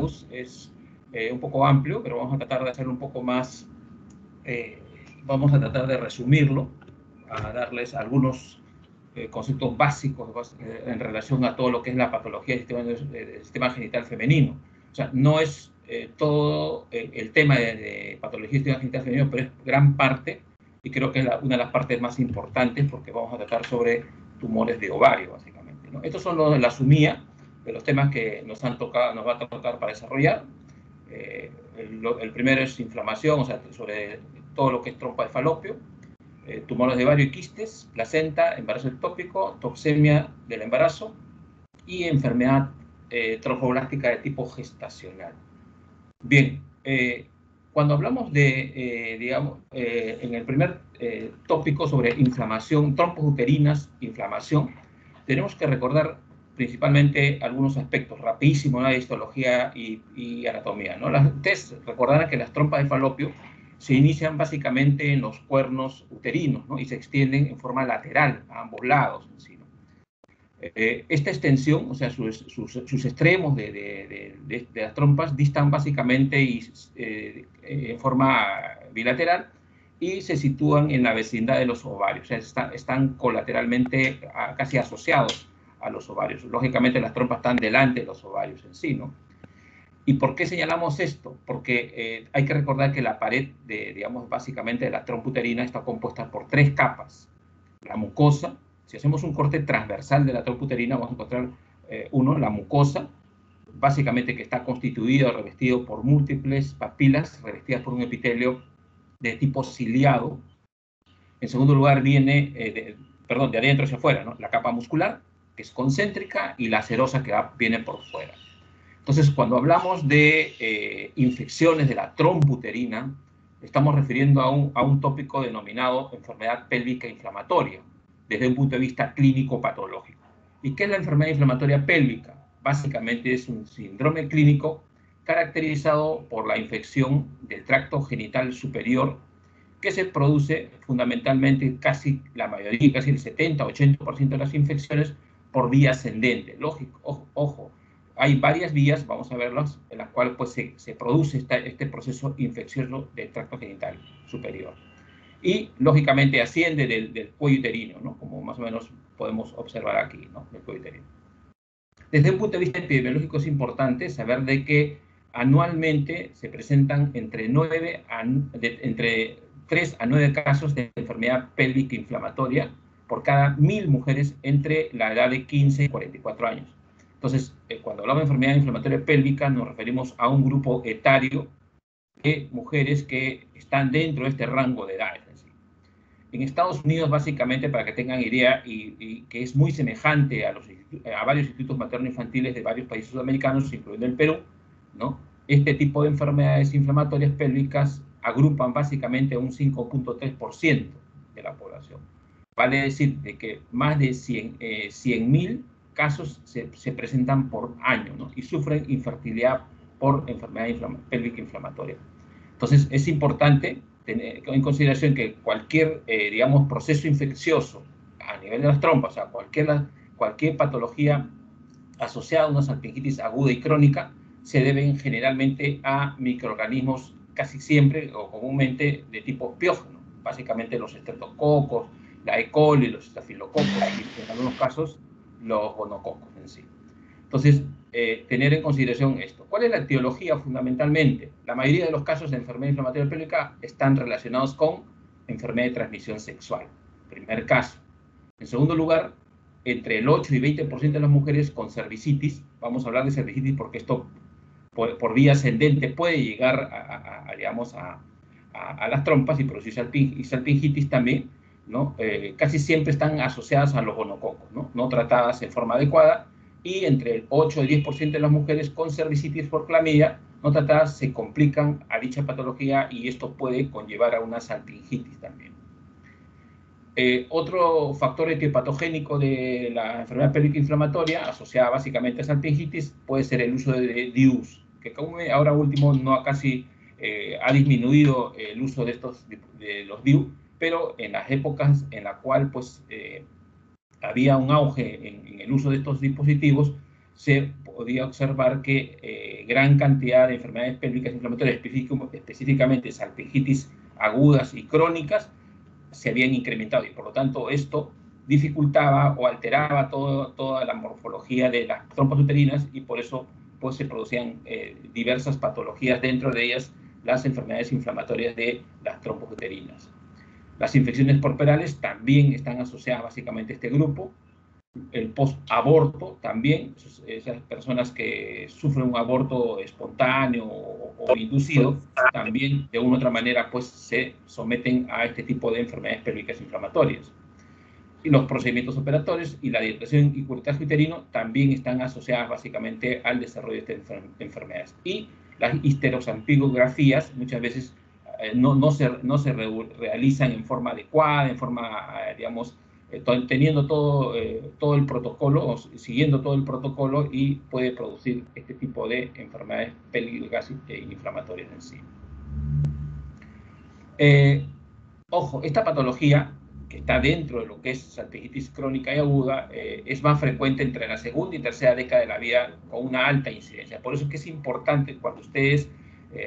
DIUS es un poco amplio, pero vamos a tratar de hacerlo un poco más, vamos a tratar de resumirlo, a darles algunos conceptos básicos en relación a todo lo que es la patología del sistema genital femenino. O sea, no es todo el tema de patología del sistema genital femenino, pero es gran parte, y creo que es una de las partes más importantes, porque vamos a tratar sobre tumores de ovario, básicamente, ¿no? Estos son la sumía de los temas que nos va a tocar para desarrollar. El primero es inflamación, o sea, sobre todo lo que es trompa de falopio, tumores de ovario y quistes, placenta, embarazo ectópico, toxemia del embarazo y enfermedad tromboblástica de tipo gestacional. Bien, cuando hablamos de, digamos, en el primer tópico sobre inflamación, trompas uterinas, inflamación, tenemos que recordar principalmente algunos aspectos, rapidísimo, ¿no? De histología y anatomía, ¿no? Ustedes recordarán que las trompas de falopio se inician básicamente en los cuernos uterinos, ¿no? Y se extienden en forma lateral a ambos lados, ¿sí? Esta extensión, o sea, sus extremos de las trompas distan básicamente en forma bilateral y se sitúan en la vecindad de los ovarios, o sea, están colateralmente casi asociados a los ovarios. Lógicamente las trompas están delante de los ovarios en sí, ¿no? ¿Y por qué señalamos esto? Porque hay que recordar que la pared, digamos, básicamente de la trompa uterina está compuesta por 3 capas. La mucosa. Si hacemos un corte transversal de la trompa uterina, vamos a encontrar la mucosa, básicamente que está constituido, revestido por múltiples papilas, revestidas por un epitelio de tipo ciliado. En segundo lugar viene, de adentro hacia afuera, ¿no? La capa muscular, que es concéntrica, y la serosa, que viene por fuera. Entonces, cuando hablamos de infecciones de la trompa uterina, estamos refiriendo a un tópico denominado enfermedad pélvica inflamatoria, desde un punto de vista clínico-patológico. ¿Y qué es la enfermedad inflamatoria pélvica? Básicamente es un síndrome clínico caracterizado por la infección del tracto genital superior, que se produce fundamentalmente casi la mayoría, casi el 70-80% de las infecciones por vía ascendente. Lógico, ojo, hay varias vías, vamos a verlas, en las cuales pues, se produce este proceso infeccioso del tracto genital superior. Y, lógicamente, asciende del cuello uterino, ¿no? Como más o menos podemos observar aquí, ¿no? Del cuello uterino. Desde un punto de vista epidemiológico es importante saber de que anualmente se presentan entre 3 a 9 casos de enfermedad pélvica inflamatoria por cada 1000 mujeres entre la edad de 15 y 44 años. Entonces, cuando hablamos de enfermedad inflamatoria pélvica, nos referimos a un grupo etario de mujeres que están dentro de este rango de edades. En Estados Unidos, básicamente, para que tengan idea, y que es muy semejante a varios institutos materno-infantiles de varios países sudamericanos, incluyendo el Perú, ¿no? Este tipo de enfermedades inflamatorias pélvicas agrupan básicamente un 5.3% de la población. Vale decir de que más de 100.000 casos se presentan por año, ¿no? Y sufren infertilidad por enfermedad pélvica inflamatoria. Entonces, es importante tener en consideración que cualquier, digamos, proceso infeccioso a nivel de las trompas, o sea, cualquier patología asociada a una salpingitis aguda y crónica, se deben generalmente a microorganismos casi siempre o comúnmente de tipo piógeno, básicamente los estreptococos, la E. coli, los estafilococos y en algunos casos los gonococos en sí. Entonces, tener en consideración esto. ¿Cuál es la etiología fundamentalmente? La mayoría de los casos de enfermedad inflamatoria pélvica están relacionados con enfermedad de transmisión sexual. Primer caso. En segundo lugar, entre el 8 y 20% de las mujeres con cervicitis, vamos a hablar de cervicitis porque esto por vía ascendente puede llegar digamos, a las trompas y producir salpingitis también, ¿no? Casi siempre están asociadas a los gonococos, ¿no? No tratadas en forma adecuada, y entre el 8 y 10% de las mujeres con cervicitis por clamidia no tratadas se complican a dicha patología y esto puede conllevar a una salpingitis también. Otro factor etiopatogénico de la enfermedad pélvica inflamatoria asociada básicamente a salpingitis puede ser el uso de DIUs, que como ahora último no casi ha disminuido el uso de los DIU, pero en las épocas en las cuales pues, había un auge en el uso de estos dispositivos, se podía observar que gran cantidad de enfermedades pélvicas inflamatorias, específicamente salpingitis agudas y crónicas, se habían incrementado, y por lo tanto esto dificultaba o alteraba toda la morfología de las trompas uterinas, y por eso pues, se producían diversas patologías, dentro de ellas las enfermedades inflamatorias de las trompas uterinas. Las infecciones puerperales también están asociadas básicamente a este grupo. El post-aborto también, esas personas que sufren un aborto espontáneo o inducido, también de una u otra manera pues se someten a este tipo de enfermedades pélvicas inflamatorias. Y los procedimientos operatorios y la dilatación y curetaje uterino también están asociadas básicamente al desarrollo de estas enfermedades. Y las histerosalpingografías muchas veces no se realizan en forma adecuada, en forma, digamos, teniendo todo el protocolo, o siguiendo todo el protocolo, y puede producir este tipo de enfermedades pélvicas e inflamatorias en sí. Ojo, esta patología, que está dentro de lo que es salpingitis crónica y aguda, es más frecuente entre la segunda y tercera década de la vida, con una alta incidencia. Por eso es que es importante, cuando ustedes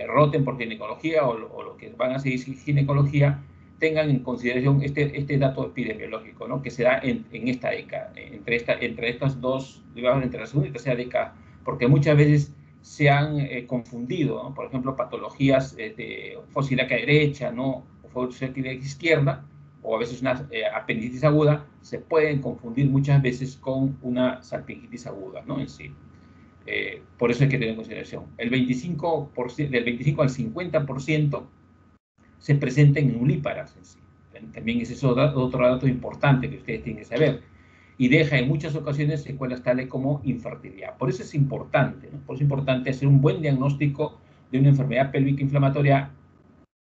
roten por ginecología o lo que van a seguir ginecología, tengan en consideración este dato epidemiológico, ¿no?, que se da en esta década, entre estas dos, digamos, entre la segunda y tercera década, porque muchas veces se han confundido, ¿no? Por ejemplo, patologías de fosiliaca derecha, ¿no?, o fosiliaca izquierda, o a veces una apendicitis aguda, se pueden confundir muchas veces con una salpingitis aguda, ¿no?, en sí. Por eso hay que tener en consideración. Del 25 al 50% se presenta en nulíparas en sí. También es eso otro dato importante que ustedes tienen que saber. Y deja en muchas ocasiones secuelas tales como infertilidad. Por eso es importante, ¿no? Por eso es importante hacer un buen diagnóstico de una enfermedad pélvica inflamatoria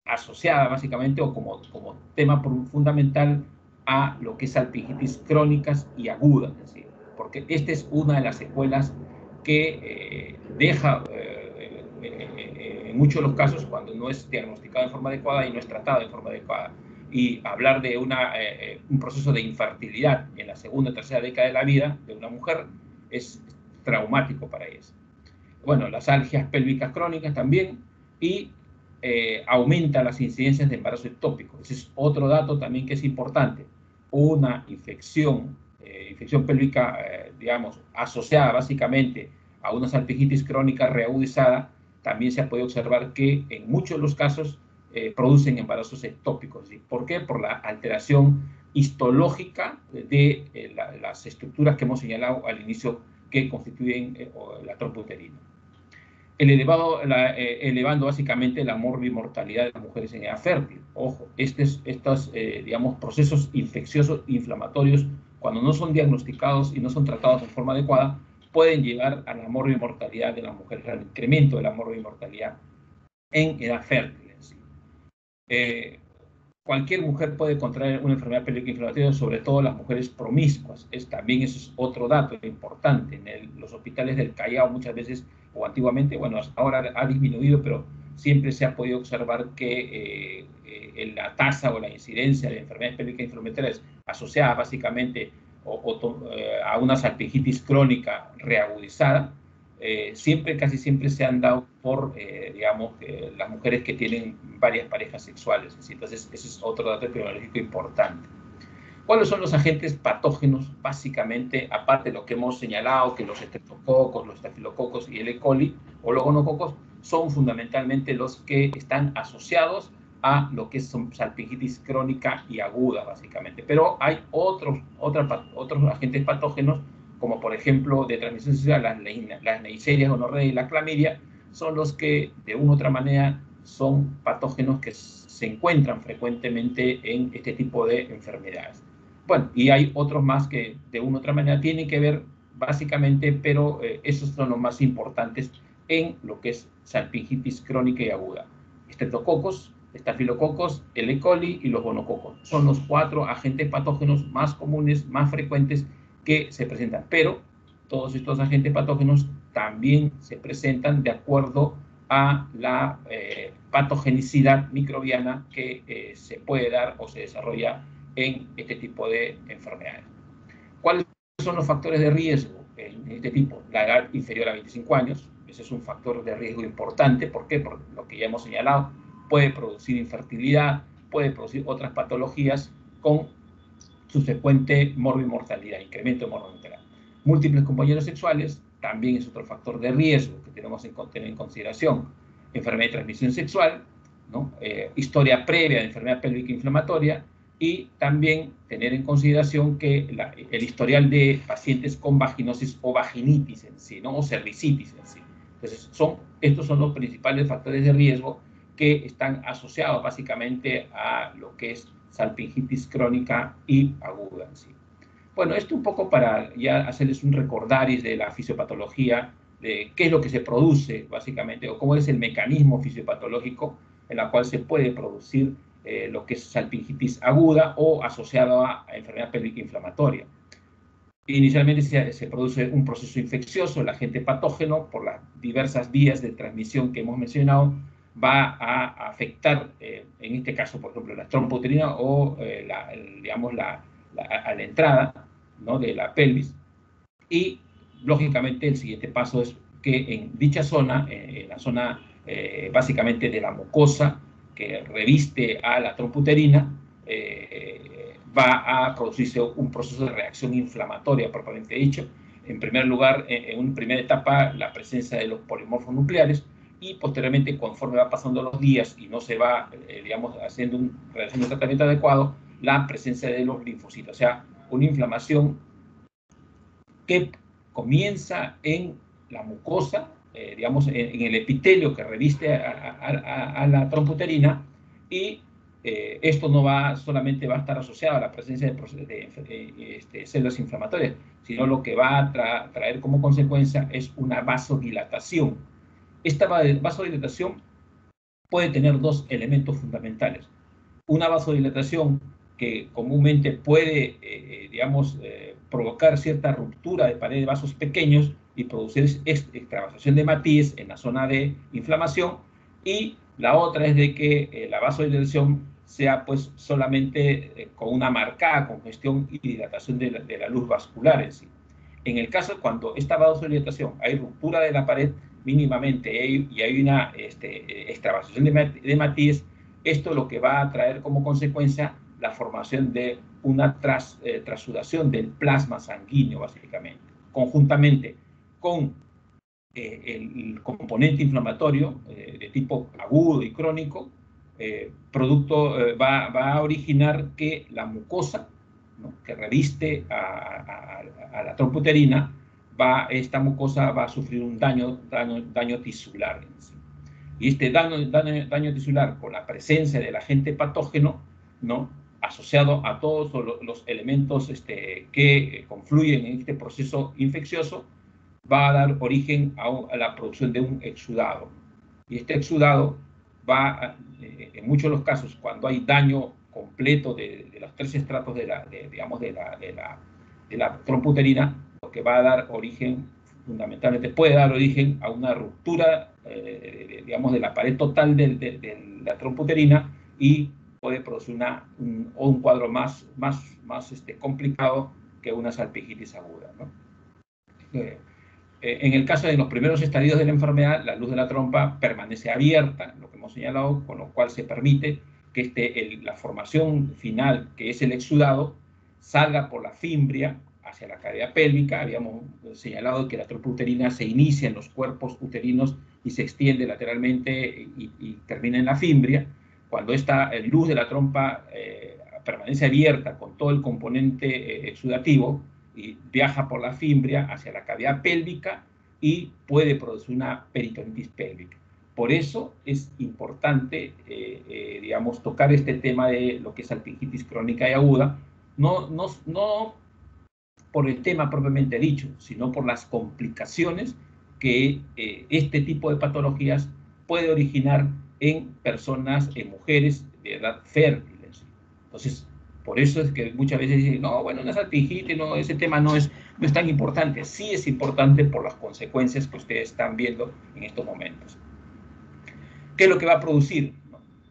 asociada básicamente o como tema fundamental a lo que es salpingitis crónicas y agudas, es decir, porque esta es una de las secuelas que deja en muchos de los casos, cuando no es diagnosticado de forma adecuada y no es tratado de forma adecuada. Y hablar de un proceso de infertilidad en la segunda o tercera década de la vida de una mujer es traumático para ellas. Bueno, las algias pélvicas crónicas también, y aumenta las incidencias de embarazo ectópico. Ese es otro dato también que es importante. Una infección pélvica, digamos, asociada básicamente a una salpingitis crónica reagudizada, también se ha podido observar que en muchos de los casos producen embarazos ectópicos. ¿Sí? ¿Por qué? Por la alteración histológica de las estructuras que hemos señalado al inicio que constituyen la trompa uterina. Elevando básicamente la morbimortalidad de las mujeres en edad fértil. Ojo, estos digamos, procesos infecciosos inflamatorios, cuando no son diagnosticados y no son tratados de forma adecuada, pueden llevar a la morbimortalidad de las mujeres, al incremento de la morbimortalidad en edad fértil. ¿Sí? Cualquier mujer puede contraer una enfermedad pélvica inflamatoria, sobre todo las mujeres promiscuas. También eso es otro dato importante. En los hospitales del Callao muchas veces, o antiguamente, bueno, ahora ha disminuido, pero siempre se ha podido observar que la tasa o la incidencia de enfermedades pélvicas inflamatorias asociadas básicamente a una salpingitis crónica reagudizada, casi siempre se han dado por, digamos, las mujeres que tienen varias parejas sexuales. Entonces, ese es otro dato epidemiológico importante. ¿Cuáles son los agentes patógenos? Básicamente, aparte de lo que hemos señalado, que los estreptococos, los estafilococos y el E. coli o los gonococos son fundamentalmente los que están asociados a lo que son salpingitis crónica y aguda, básicamente. Pero hay otros agentes patógenos, como por ejemplo de transmisión sexual, las neiserias, gonorrea y la clamidia, son los que de una u otra manera son patógenos que se encuentran frecuentemente en este tipo de enfermedades. Bueno, y hay otros más que de una u otra manera tienen que ver básicamente, pero esos son los más importantes en lo que es salpingitis crónica y aguda. Estreptococos, estafilococos, el E. coli y los gonococos. Son los 4 agentes patógenos más comunes, más frecuentes que se presentan, pero todos estos agentes patógenos también se presentan de acuerdo a la patogenicidad microbiana que se puede dar o se desarrolla en este tipo de enfermedades. ¿Cuáles son los factores de riesgo en este tipo? La edad inferior a 25 años, Ese es un factor de riesgo importante. ¿Por qué? Por lo que ya hemos señalado, puede producir infertilidad, puede producir otras patologías con subsecuente morbimortalidad, incremento de morbimortalidad. Múltiples compañeros sexuales también es otro factor de riesgo que tenemos que tener en consideración. Enfermedad de transmisión sexual, ¿no? Historia previa de enfermedad pélvica inflamatoria, y también tener en consideración que el historial de pacientes con vaginosis o vaginitis en sí, ¿no? O cervicitis en sí. Entonces, estos son los principales factores de riesgo que están asociados básicamente a lo que es salpingitis crónica y aguda en sí. Bueno, esto un poco para ya hacerles un recordaris de la fisiopatología, de qué es lo que se produce básicamente, o cómo es el mecanismo fisiopatológico en la cual se puede producir lo que es salpingitis aguda o asociada a enfermedad pélvica inflamatoria. Inicialmente se produce un proceso infeccioso, el agente patógeno, por las diversas vías de transmisión que hemos mencionado, va a afectar, en este caso, por ejemplo, la trompa uterina o, digamos, a la entrada, ¿no?, de la pelvis. Y, lógicamente, el siguiente paso es que en dicha zona, en la zona básicamente de la mucosa que reviste a la trompa uterina, va a producirse un proceso de reacción inflamatoria propiamente dicho. En primer lugar, en una primera etapa, la presencia de los polimorfos nucleares, y posteriormente, conforme va pasando los días y no se va, digamos, haciendo un tratamiento adecuado, la presencia de los linfocitos. O sea, una inflamación que comienza en la mucosa, digamos, en el epitelio que reviste a la trompa uterina, y esto no va solamente va a estar asociado a la presencia de células inflamatorias, sino lo que va a traer como consecuencia es una vasodilatación. Esta vasodilatación puede tener dos elementos fundamentales. Una vasodilatación que comúnmente puede, digamos, provocar cierta ruptura de paredes de vasos pequeños y producir extravasación de hematíes en la zona de inflamación, y la otra es de que la vasodilatación sea pues solamente con una marcada congestión y dilatación de la luz vascular en sí. En el caso cuando esta vasodilatación hay ruptura de la pared mínimamente y hay una extravasación de hematíes, esto lo que va a traer como consecuencia la formación de una trasudación del plasma sanguíneo, básicamente, conjuntamente con el componente inflamatorio de tipo agudo y crónico, va a originar que la mucosa, ¿no?, que reviste a la trompa uterina, esta mucosa va a sufrir un daño tisular en sí. Y este daño tisular, con la presencia del agente patógeno, ¿no?, asociado a todos los elementos que confluyen en este proceso infeccioso, va a dar origen a la producción de un exudado. Y este exudado va, en muchos de los casos, cuando hay daño completo de los tres estratos de la trompa uterina, lo que va a dar origen, fundamentalmente, puede dar origen a una ruptura, digamos, de la pared total de la trompa uterina, y puede producir un cuadro más complicado que una salpingitis aguda, ¿no? En el caso de los primeros estadios de la enfermedad, la luz de la trompa permanece abierta, lo que hemos señalado, con lo cual se permite que la formación final, que es el exudado, salga por la fimbria hacia la cavidad pélvica. Habíamos señalado que la trompa uterina se inicia en los cuerpos uterinos y se extiende lateralmente y termina en la fimbria. Cuando esta luz de la trompa permanece abierta con todo el componente exudativo, y viaja por la fimbria hacia la cavidad pélvica y puede producir una peritonitis pélvica. Por eso es importante, digamos, tocar este tema de lo que es salpingitis crónica y aguda, no por el tema propiamente dicho, sino por las complicaciones que este tipo de patologías puede originar en personas, en mujeres de edad fértil. Entonces, por eso es que muchas veces dicen, no, bueno, una salpingitis, no, ese tema no es tan importante. Sí es importante por las consecuencias que ustedes están viendo en estos momentos. ¿Qué es lo que va a producir?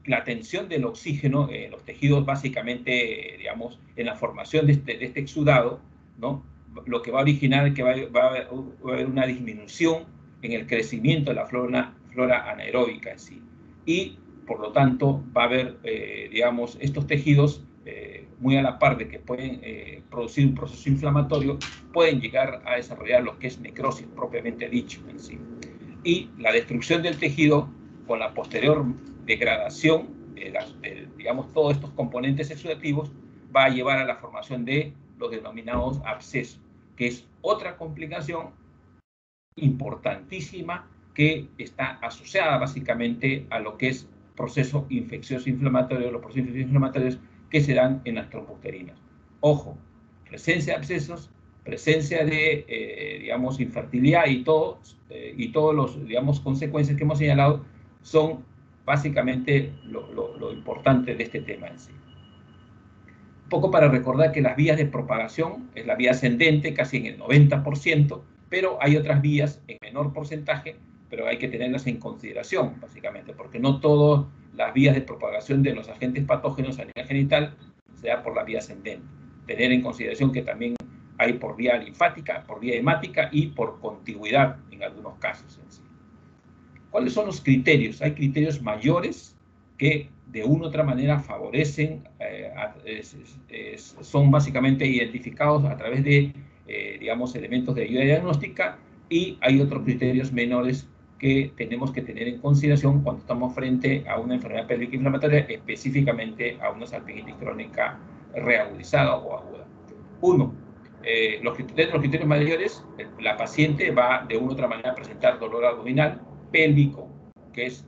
La tensión del oxígeno en los tejidos, básicamente, digamos, en la formación de este exudado, ¿no?, lo que va a originar es que va a haber una disminución en el crecimiento de la flora anaeróbica en sí. Y, por lo tanto, va a haber, digamos, estos tejidos, muy a la par de que pueden producir un proceso inflamatorio, pueden llegar a desarrollar lo que es necrosis propiamente dicho en sí. Y la destrucción del tejido con la posterior degradación de digamos, todos estos componentes exudativos va a llevar a la formación de los denominados abscesos, que es otra complicación importantísima que está asociada básicamente a lo que es proceso infeccioso inflamatorio, los procesos inflamatorios que se dan en las trombousterinas. Ojo, presencia de abscesos, presencia de, digamos, infertilidad y todos los, digamos, consecuencias que hemos señalado son básicamente lo importante de este tema en sí. Un poco para recordar que las vías de propagación es la vía ascendente, casi en el 90%, pero hay otras vías en menor porcentaje, pero hay que tenerlas en consideración, básicamente, porque no todas las vías de propagación de los agentes patógenos a nivel genital se da por la vía ascendente. Tener en consideración que también hay por vía linfática, por vía hemática y por contigüidad en algunos casos en sí. ¿Cuáles son los criterios? Hay criterios mayores que de una u otra manera favorecen, son básicamente identificados a través de, digamos, elementos de ayuda diagnóstica, y hay otros criterios menores que tenemos que tener en consideración cuando estamos frente a una enfermedad pélvica inflamatoria, específicamente a una salpingitis crónica reagudizada o aguda. Uno, los criterios mayores, la paciente va de una u otra manera a presentar dolor abdominal, pélvico, que es,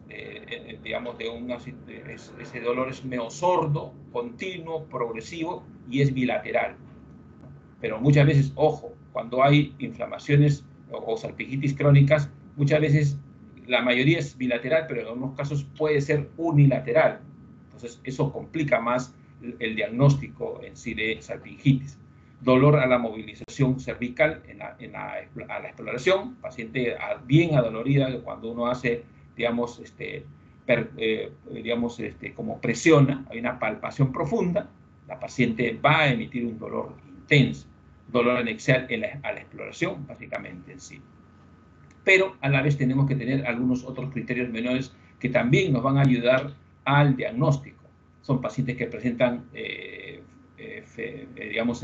digamos, ese dolor es medio sordo, continuo, progresivo y es bilateral. Pero muchas veces, ojo, cuando hay inflamaciones o salpingitis crónicas, muchas veces la mayoría es bilateral, pero en algunos casos puede ser unilateral. Entonces, eso complica más el diagnóstico en sí de salpingitis. Dolor a la movilización cervical a la exploración, paciente bien adolorida cuando uno hace, digamos, como presiona, hay una palpación profunda, la paciente va a emitir un dolor intenso, dolor anexial a la exploración, básicamente en sí. Pero a la vez tenemos que tener algunos otros criterios menores que también nos van a ayudar al diagnóstico. Son pacientes que presentan, digamos,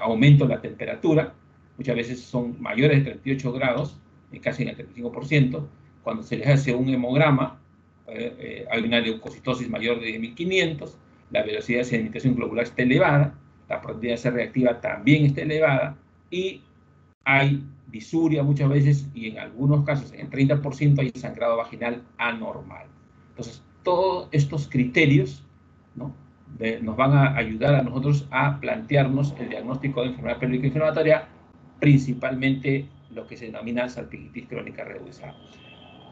aumento de la temperatura, muchas veces son mayores de 38 grados, casi en el 35%. Cuando se les hace un hemograma, hay una leucocitosis mayor de 1500, la velocidad de sedimentación globular está elevada, la proteína C reactiva también está elevada, y hay disuria muchas veces, y en algunos casos, en el 30%, hay sangrado vaginal anormal. Entonces, todos estos criterios, ¿no?, nos van a ayudar a nosotros a plantearnos el diagnóstico de enfermedad pélvica inflamatoria, principalmente lo que se denomina salpingitis crónica reagudizada.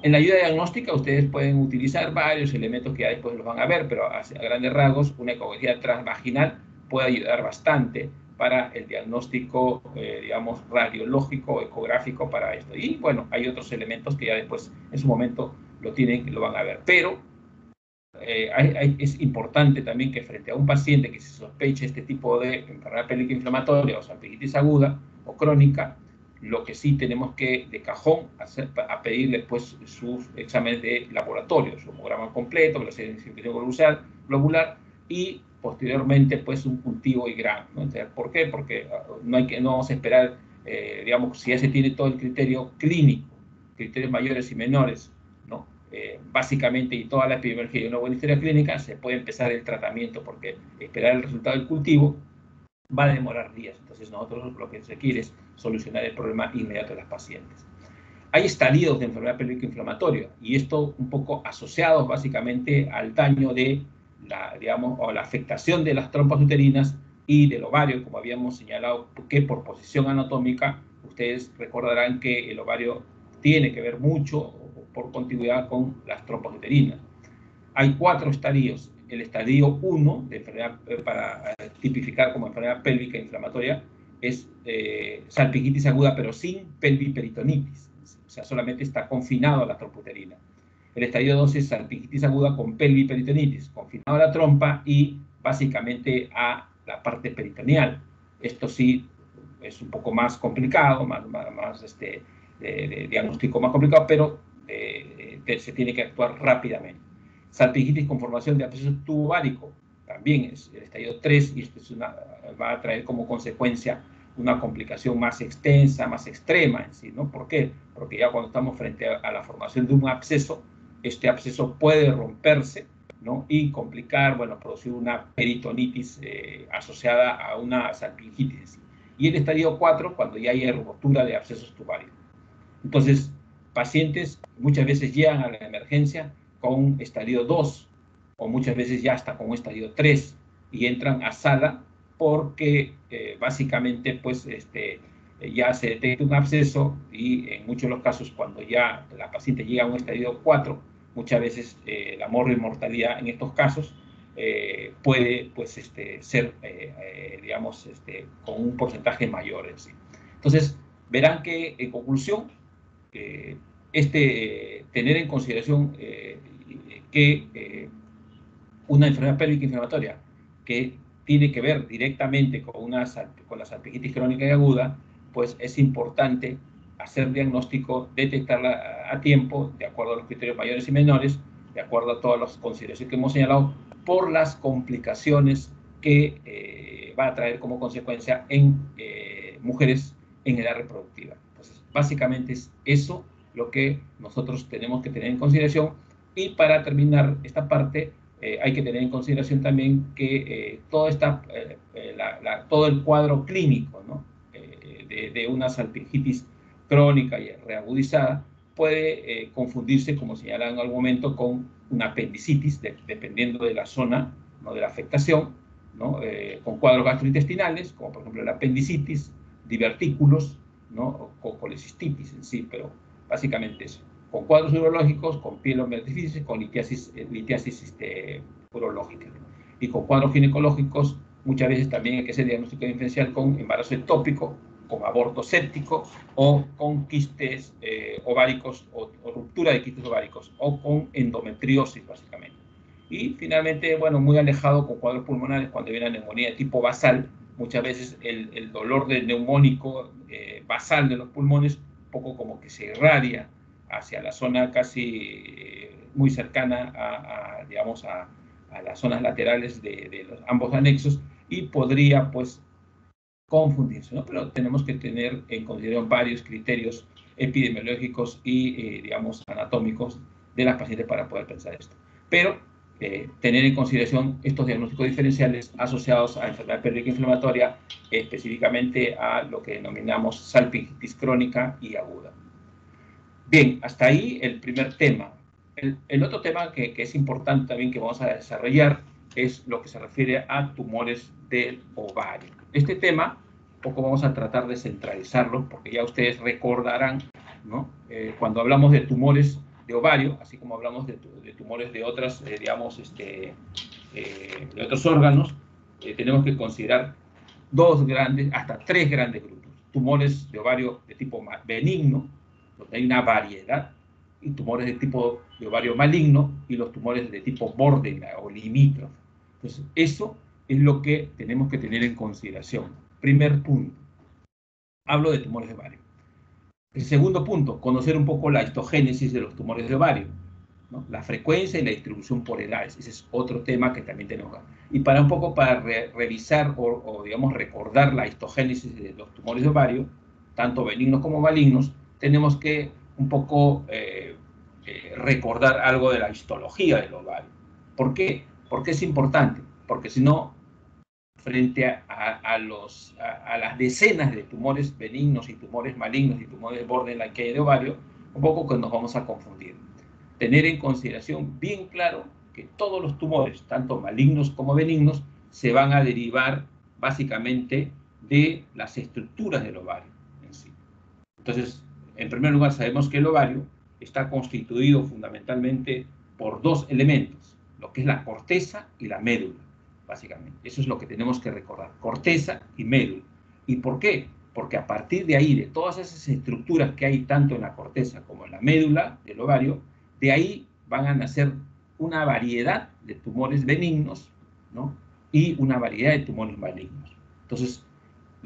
En la ayuda diagnóstica ustedes pueden utilizar varios elementos que ya después los van a ver, pero a grandes rasgos una ecografía transvaginal puede ayudar bastante para el diagnóstico, digamos, radiológico, ecográfico para esto. Y bueno, hay otros elementos que ya después en su momento lo van a ver. Pero es importante también que frente a un paciente que se sospeche este tipo de enfermedad pélvica inflamatoria o salpingitis aguda o crónica, lo que sí tenemos que de cajón a pedirle pues sus exámenes de laboratorio, su hemograma completo, velocidad de sedimentación globular y posteriormente pues un cultivo IGRAM, ¿no? Entonces, ¿por qué? Porque no vamos a esperar, digamos, si ya se tiene todo el criterio clínico, criterios mayores y menores, ¿no? Básicamente, y toda la epidemiología y una buena historia clínica, se puede empezar el tratamiento, porque esperar el resultado del cultivo va a demorar días. Entonces nosotros lo que se quiere es solucionar el problema inmediato de las pacientes. Hay estadios de enfermedad pélvica inflamatoria, y esto un poco asociados básicamente al daño de digamos, o la afectación de las trompas uterinas y del ovario, como habíamos señalado, que por posición anatómica, ustedes recordarán que el ovario tiene que ver mucho por contigüidad con las trompas uterinas. Hay 4 estadios. El estadio 1, de enfermedad, para tipificar como enfermedad pélvica inflamatoria, es salpingitis aguda, pero sin pelviperitonitis. O sea, solamente está confinado a la trompa uterina. El estadio 2 es salpingitis aguda con pelviperitonitis, confinado a la trompa y básicamente a la parte peritoneal. Esto sí es un poco más complicado, más de diagnóstico más complicado, pero se tiene que actuar rápidamente. Salpingitis con formación de absceso tubovárico, también es el estadio 3, y esto va a traer como consecuencia una complicación más extensa, más extrema en sí, ¿no? ¿Por qué? Porque ya cuando estamos frente a la formación de un absceso, este absceso puede romperse, ¿no? Y complicar, bueno, producir una peritonitis asociada a una salpingitis. Y el estadio 4, cuando ya hay rotura de abscesos tubáricos. Entonces, pacientes muchas veces llegan a la emergencia con estadio 2, o muchas veces ya hasta con estadio 3, y entran a sala porque básicamente pues ya se detecta un absceso, y en muchos de los casos cuando ya la paciente llega a un estadio 4, muchas veces la mortalidad en estos casos puede pues ser digamos con un porcentaje mayor en sí. Entonces verán que en conclusión tener en consideración que una enfermedad pélvica inflamatoria que tiene que ver directamente con la salpingitis crónica y aguda, pues es importante hacer diagnóstico, detectarla a tiempo, de acuerdo a los criterios mayores y menores, de acuerdo a todas las consideraciones que hemos señalado, por las complicaciones que va a traer como consecuencia en mujeres en edad reproductiva. Entonces, básicamente es eso lo que nosotros tenemos que tener en consideración. Y para terminar esta parte, hay que tener en consideración también que todo el cuadro clínico, ¿no? de una salpingitis crónica y reagudizada puede confundirse, como señalaba en algún momento, con una apendicitis, dependiendo de la zona, ¿no? de la afectación, ¿no? Con cuadros gastrointestinales, como por ejemplo la apendicitis, divertículos, ¿no? o colecistitis en sí, pero básicamente eso. Con cuadros urológicos, con pielomelitis, con litiasis urológica. Y con cuadros ginecológicos, muchas veces también hay que hacer diagnóstico diferencial con embarazo ectópico, con aborto séptico, o con quistes ováricos, o ruptura de quistes ováricos, o con endometriosis, básicamente. Y finalmente, bueno, muy alejado con cuadros pulmonares, cuando viene la neumonía de tipo basal, muchas veces el dolor del neumónico basal de los pulmones, un poco como que se irradia hacia la zona casi muy cercana digamos, a las zonas laterales de ambos anexos, y podría, pues, confundirse, ¿no? Pero tenemos que tener en consideración varios criterios epidemiológicos y, digamos, anatómicos de las pacientes para poder pensar esto. Pero tener en consideración estos diagnósticos diferenciales asociados a enfermedad pélvica inflamatoria, específicamente a lo que denominamos salpingitis crónica y aguda. Bien, hasta ahí el primer tema. El otro tema que es importante también que vamos a desarrollar es lo que se refiere a tumores del ovario. Este tema, un poco vamos a tratar de centralizarlo, porque ya ustedes recordarán, ¿no? Cuando hablamos de tumores de ovario, así como hablamos de tumores de otras, digamos, de otros órganos, tenemos que considerar hasta tres grandes grupos. Tumores de ovario de tipo benigno, donde hay una variedad, y tumores de tipo de ovario maligno, y los tumores de tipo borderline o limítrofe. Entonces, eso es lo que tenemos que tener en consideración. Primer punto, hablo de tumores de ovario. El segundo punto, conocer un poco la histogénesis de los tumores de ovario, ¿no? La frecuencia y la distribución por edades. Ese es otro tema que también tenemos. Y para un poco para revisar o digamos recordar la histogénesis de los tumores de ovario, tanto benignos como malignos, tenemos que un poco recordar algo de la histología del ovario. ¿Por qué? Porque es importante, porque si no, frente a las decenas de tumores benignos y tumores malignos y tumores borderline que hay de ovario, un poco que nos vamos a confundir. Tener en consideración bien claro que todos los tumores, tanto malignos como benignos, se van a derivar básicamente de las estructuras del ovario en sí. Entonces, en primer lugar, sabemos que el ovario está constituido fundamentalmente por dos elementos, lo que es la corteza y la médula, básicamente. Eso es lo que tenemos que recordar, corteza y médula. ¿Y por qué? Porque a partir de ahí, de todas esas estructuras que hay tanto en la corteza como en la médula del ovario, de ahí van a nacer una variedad de tumores benignos, ¿no? Y una variedad de tumores malignos. Entonces,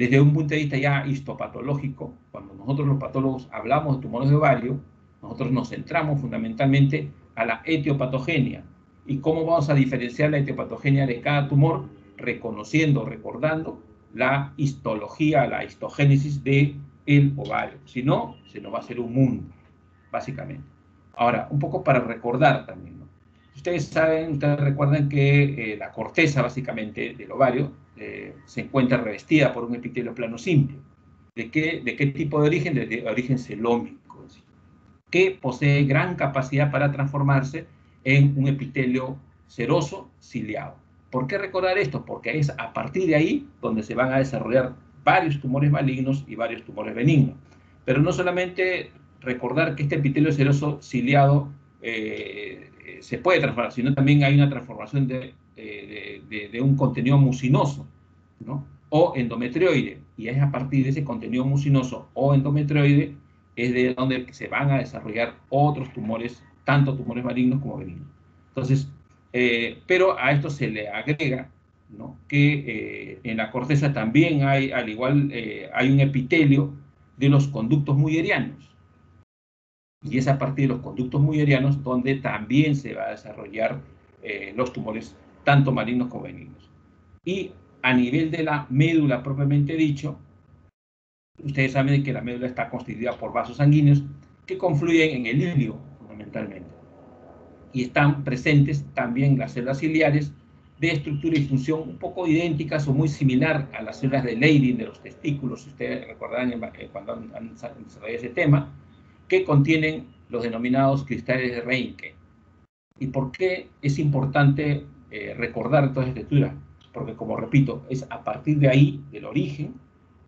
Desde un punto de vista ya histopatológico, cuando nosotros los patólogos hablamos de tumores de ovario, nosotros nos centramos fundamentalmente a la etiopatogenia. ¿Y cómo vamos a diferenciar la etiopatogenia de cada tumor? Reconociendo, recordando la histología, la histogénesis del ovario. Si no, se nos va a hacer un mundo, básicamente. Ahora, un poco para recordar también, ¿no? Ustedes recuerdan que la corteza, básicamente, del ovario se encuentra revestida por un epitelio plano simple. ¿De qué tipo de origen? De origen celómico, ¿sí? Que posee gran capacidad para transformarse en un epitelio seroso ciliado. ¿Por qué recordar esto? Porque es a partir de ahí donde se van a desarrollar varios tumores malignos y varios tumores benignos. Pero no solamente recordar que este epitelio seroso ciliado se puede transformar, sino también hay una transformación de un contenido mucinoso, ¿no? O endometrioide, y es a partir de ese contenido mucinoso o endometrioide es de donde se van a desarrollar otros tumores, tanto tumores malignos como benignos. Entonces, pero a esto se le agrega, ¿no?, que en la corteza también hay, al igual, hay un epitelio de los conductos mullerianos. Y es a partir de los conductos mullerianos donde también se va a desarrollar los tumores, tanto malignos como benignos. Y a nivel de la médula propiamente dicho, ustedes saben que la médula está constituida por vasos sanguíneos que confluyen en el hilio, fundamentalmente. Y están presentes también las células ciliares de estructura y función un poco idénticas o muy similar a las células de Leydig de los testículos, si ustedes recordarán cuando han desarrollado ese tema, que contienen los denominados cristales de Reinke. ¿Y por qué es importante recordar toda esta estructura? Porque, como repito, es a partir de ahí, del origen,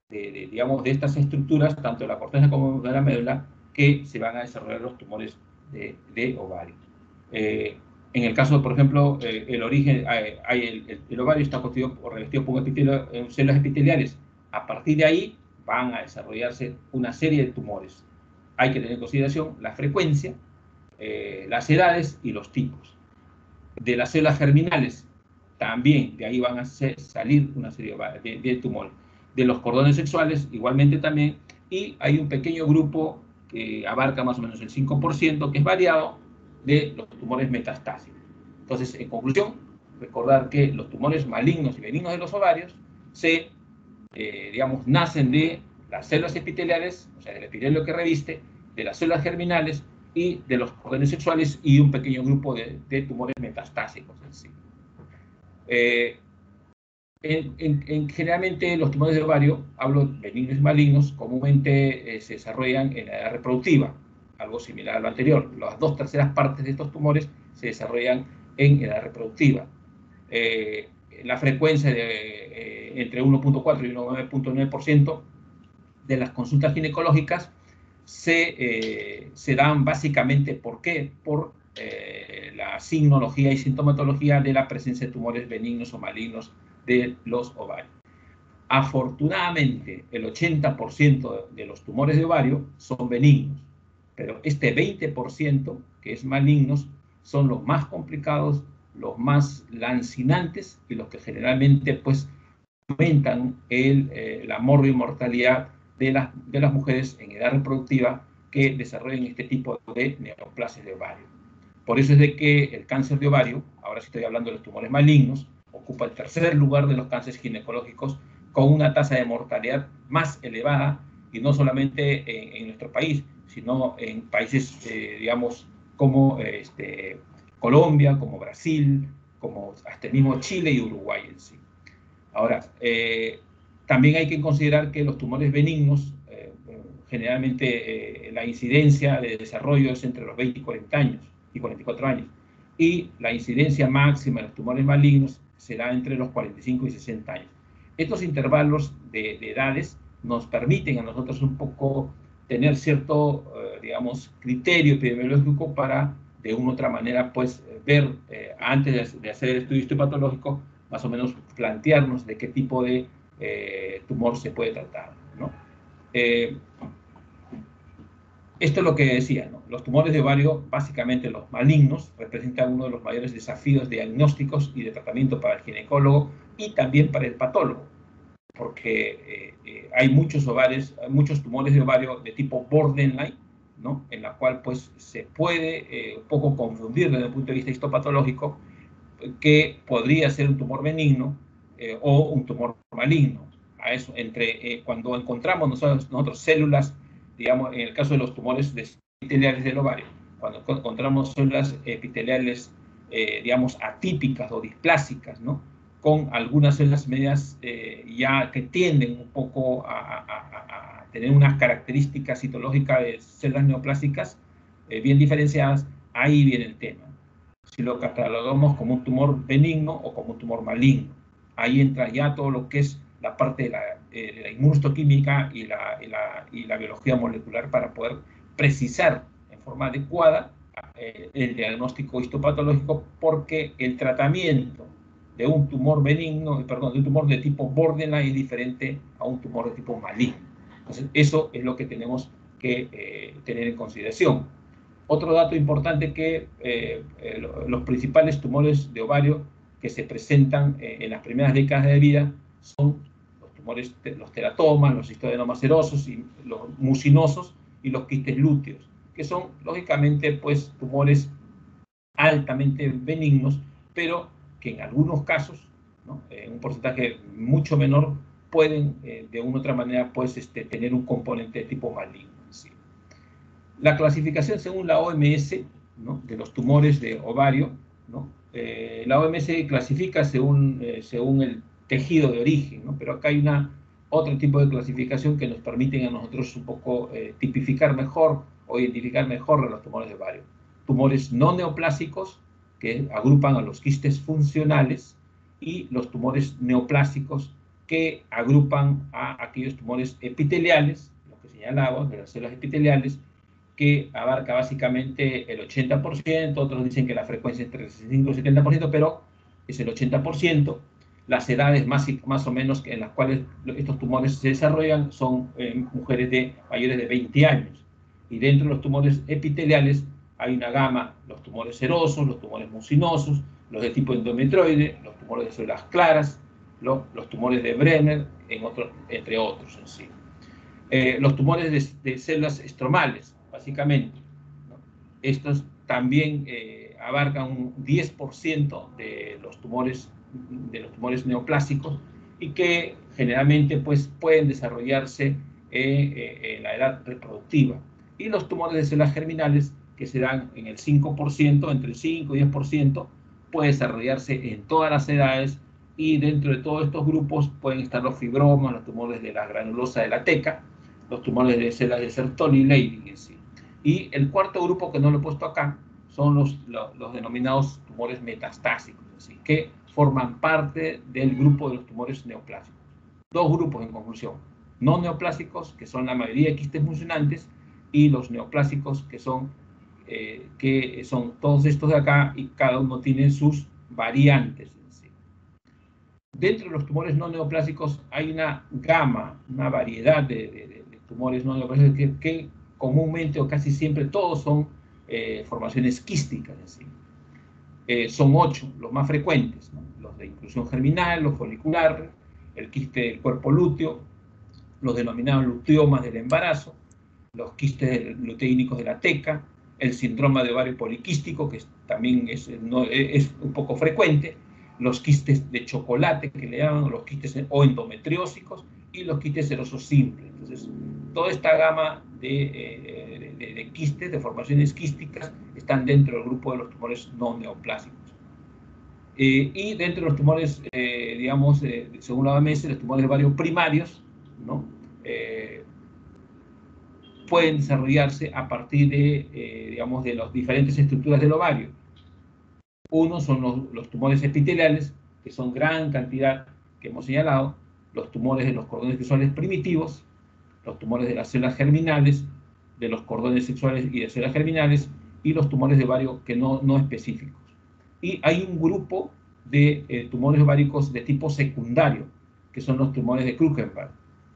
digamos, de estas estructuras, tanto de la corteza como de la médula, que se van a desarrollar los tumores de ovario. En el caso, por ejemplo, el origen, el ovario está revestido por células epiteliales. A partir de ahí van a desarrollarse una serie de tumores. Hay que tener en consideración la frecuencia, las edades y los tipos. De las células germinales, también de ahí van a salir una serie de tumores. De los cordones sexuales, igualmente también, y hay un pequeño grupo que abarca más o menos el 5%, que es variado, de los tumores metastásicos. Entonces, en conclusión, recordar que los tumores malignos y benignos de los ovarios digamos, nacen de las células epiteliales, o sea, del epitelio que reviste, de las células germinales y de los cordones sexuales y un pequeño grupo de tumores metastásicos en sí. Generalmente los tumores de ovario, hablo de benignos y malignos, comúnmente se desarrollan en la edad reproductiva, algo similar a lo anterior. Las 2/3 partes de estos tumores se desarrollan en edad reproductiva. La frecuencia de entre 1.4 y 9.9% de las consultas ginecológicas se dan básicamente, ¿por qué? Por la signología y sintomatología de la presencia de tumores benignos o malignos de los ovarios. Afortunadamente, el 80% de los tumores de ovario son benignos, pero este 20% que es malignos son los más complicados, los más lancinantes y los que generalmente pues aumentan la morbimortalidad de las mujeres en edad reproductiva que desarrollan este tipo de neoplasias de ovario. Por eso es de que el cáncer de ovario, ahora sí estoy hablando de los tumores malignos, ocupa el tercer lugar de los cánceres ginecológicos con una tasa de mortalidad más elevada, y no solamente en nuestro país, sino en países, digamos, como Colombia, como Brasil, como hasta el mismo Chile y Uruguay en sí. Ahora, también hay que considerar que los tumores benignos, generalmente la incidencia de desarrollo es entre los 20 y 40 años y 44 años. Y la incidencia máxima de los tumores malignos será entre los 45 y 60 años. Estos intervalos de edades nos permiten a nosotros un poco tener cierto, digamos, criterio epidemiológico para, de una u otra manera, pues, ver, antes de hacer el estudio histopatológico, más o menos plantearnos de qué tipo de tumor se puede tratar, ¿no? Esto es lo que decía, ¿no? Los tumores de ovario, básicamente los malignos, representan uno de los mayores desafíos diagnósticos y de tratamiento para el ginecólogo y también para el patólogo, porque hay muchos tumores de ovario de tipo borderline, ¿no? En la cual pues se puede un poco confundir desde el punto de vista histopatológico que podría ser un tumor benigno o un tumor maligno. A eso, cuando encontramos nosotros células, digamos, en el caso de los tumores epiteliales del ovario, cuando encontramos células epiteliales, digamos, atípicas o displásicas, ¿no? Con algunas células medias ya que tienden un poco a tener unas características citológicas de células neoplásicas bien diferenciadas, ahí viene el tema. Si lo catalogamos como un tumor benigno o como un tumor maligno. Ahí entra ya todo lo que es la parte de la inmunohistoquímica y la biología molecular para poder precisar en forma adecuada el diagnóstico histopatológico, porque el tratamiento de un tumor benigno, perdón, de un tumor de tipo borderline es diferente a un tumor de tipo maligno. Entonces, eso es lo que tenemos que tener en consideración. Otro dato importante que los principales tumores de ovario que se presentan en las primeras décadas de vida son los tumores, los teratomas, los histodenomas serosos, y los mucinosos y los quistes lúteos, que son lógicamente pues tumores altamente benignos, pero que en algunos casos, ¿no? Un porcentaje mucho menor, pueden de una u otra manera pues, tener un componente de tipo maligno. ¿Sí? La clasificación según la OMS, ¿no? De los tumores de ovario, ¿no? La OMS clasifica según el tejido de origen, ¿no? Pero acá hay otro tipo de clasificación que nos permiten a nosotros un poco tipificar mejor o identificar mejor a los tumores de ovario. Tumores no neoplásicos, que agrupan a los quistes funcionales, y los tumores neoplásicos, que agrupan a aquellos tumores epiteliales, los que señalamos, de las células epiteliales, que abarca básicamente el 80%, otros dicen que la frecuencia es entre el 65 y el 70%, pero es el 80%. Las edades más o menos en las cuales estos tumores se desarrollan son mujeres mayores de 20 años. Y dentro de los tumores epiteliales hay una gama: los tumores serosos, los tumores mucinosos, los de tipo endometrioide, los tumores de células claras, los tumores de Brenner, entre otros en sí. Los tumores de células estromales, básicamente, ¿no? Estos también abarcan un 10% de los tumores neoplásicos, y que generalmente pues, pueden desarrollarse en la edad reproductiva. Y los tumores de células germinales, que se dan en el 5%, entre el 5 y 10%, puede desarrollarse en todas las edades, y dentro de todos estos grupos pueden estar los fibromas, los tumores de la granulosa de la teca, los tumores de células de Sertoli y Leydig en sí. Y el cuarto grupo, que no lo he puesto acá, son los denominados tumores metastásicos, ¿sí? Que forman parte del grupo de los tumores neoplásicos. Dos grupos en conclusión: no neoplásicos, que son la mayoría de quistes funcionantes, y los neoplásicos, que son todos estos de acá, y cada uno tiene sus variantes en sí. Dentro de los tumores no neoplásicos hay una gama, una variedad de tumores no neoplásicos que comúnmente o casi siempre todos son formaciones quísticas. ¿Sí? Son 8 los más frecuentes, ¿no? Los de inclusión germinal, los foliculares, el quiste del cuerpo lúteo, los denominados luteomas del embarazo, los quistes luteínicos de la teca, el síndrome de ovario poliquístico, que también es un poco frecuente, los quistes de chocolate, que le llaman, los quistes o endometriósicos, y los quistes serosos simples. Entonces, toda esta gama de quistes, de formaciones quísticas, están dentro del grupo de los tumores no neoplásicos. Y dentro de los tumores, digamos, según la OMS, los tumores de ovario primarios, ¿no? Pueden desarrollarse a partir digamos, de las diferentes estructuras del ovario. Uno son los tumores epiteliales, que son gran cantidad que hemos señalado, los tumores de los cordones sexuales primitivos, los tumores de las células germinales, de los cordones sexuales y de células germinales, y los tumores de ovario que no específicos. Y hay un grupo de tumores ováricos de tipo secundario, que son los tumores de Krukenberg,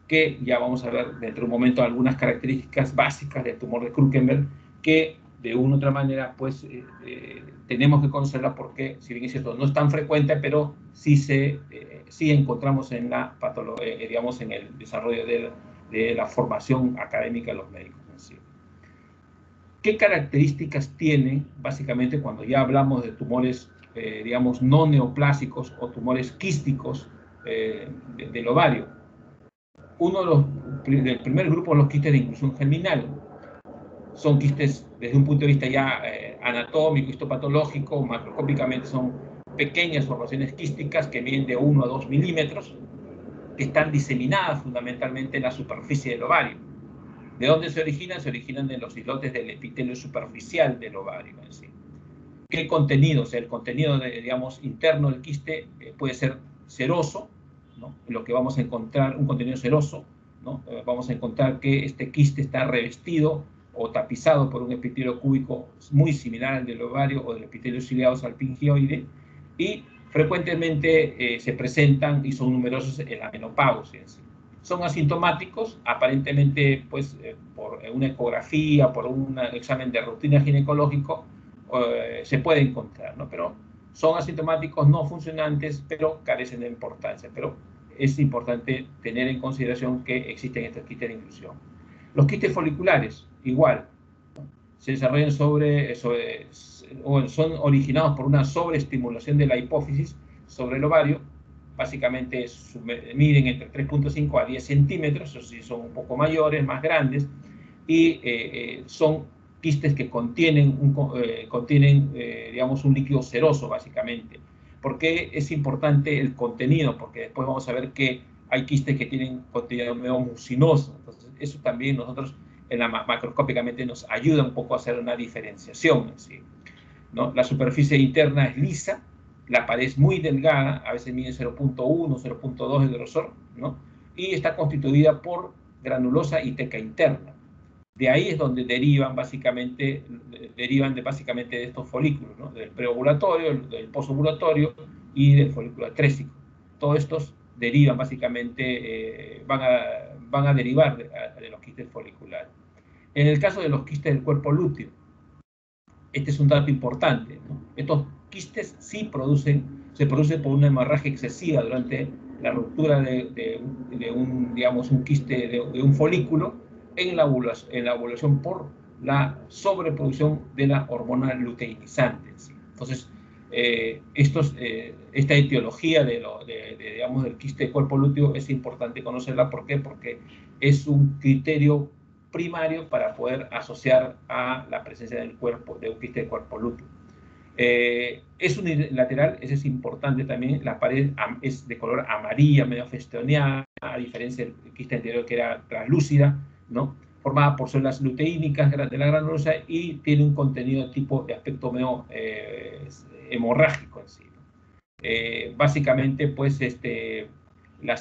que ya vamos a ver dentro de un momento algunas características básicas del tumor de Krukenberg, que de una u otra manera, pues tenemos que conocerla porque, si bien es cierto, no es tan frecuente, pero sí encontramos en la digamos, en el desarrollo de la formación académica de los médicos en sí. ¿Qué características tiene, básicamente, cuando ya hablamos de tumores, digamos, no neoplásicos o tumores quísticos del ovario? Del primer grupo, los quistes de inclusión germinal. Son quistes desde un punto de vista ya anatómico, histopatológico, macroscópicamente son pequeñas formaciones quísticas que miden de 1 a 2 milímetros, que están diseminadas fundamentalmente en la superficie del ovario. ¿De dónde se originan? Se originan de los islotes del epitelio superficial del ovario en sí. ¿Qué contenido? O sea, el contenido, digamos, interno del quiste puede ser seroso, ¿no? Lo que vamos a encontrar, un contenido seroso, ¿no? Vamos a encontrar que este quiste está revestido o tapizado por un epitelio cúbico muy similar al del ovario o del epitelio ciliado salpingioide, y frecuentemente se presentan y son numerosos en la menopausia en sí. Son asintomáticos, aparentemente, pues, por una ecografía, por un examen de rutina ginecológico, se puede encontrar, ¿no? Pero son asintomáticos, no funcionantes, pero carecen de importancia. Pero es importante tener en consideración que existen estos quistes de inclusión. Los quistes foliculares, igual, se desarrollan o son originados por una sobreestimulación de la hipófisis sobre el ovario. Básicamente miden entre 3.5 a 10 centímetros, eso sí, son un poco mayores, más grandes, y son quistes que contienen, digamos, un líquido seroso, básicamente. ¿Por qué es importante el contenido? Porque después vamos a ver que hay quistes que tienen contenido mucinoso. Entonces, eso también nosotros, macroscópicamente, nos ayuda un poco a hacer una diferenciación, ¿sí? ¿No? La superficie interna es lisa, la pared es muy delgada, a veces mide 0.1, 0.2 de grosor, ¿no? Y está constituida por granulosa y teca interna. De ahí es donde derivan básicamente de estos folículos, ¿no? Del preovulatorio, del posovulatorio y del folículo atrésico. Todos estos derivan básicamente, van a derivar de los quistes foliculares. En el caso de los quistes del cuerpo lúteo, este es un dato importante, ¿no? Estos quistes sí se producen por una hemorragia excesiva durante la ruptura de un quiste de un folículo en la ovulación por la sobreproducción de la hormona luteinizante. ¿Sí? Entonces, esta etiología digamos, del quiste de cuerpo lúteo es importante conocerla. ¿Por qué? Porque es un criterio primario para poder asociar a la presencia del cuerpo, de un quiste de cuerpo lúteo. Es unilateral, eso es importante también. La pared es de color amarilla, medio festoneada, a diferencia del quiste anterior que era translúcida, ¿no? Formada por células luteínicas de la granulosa y tiene un contenido tipo de aspecto medio hemorrágico en sí, ¿no? Básicamente, pues, la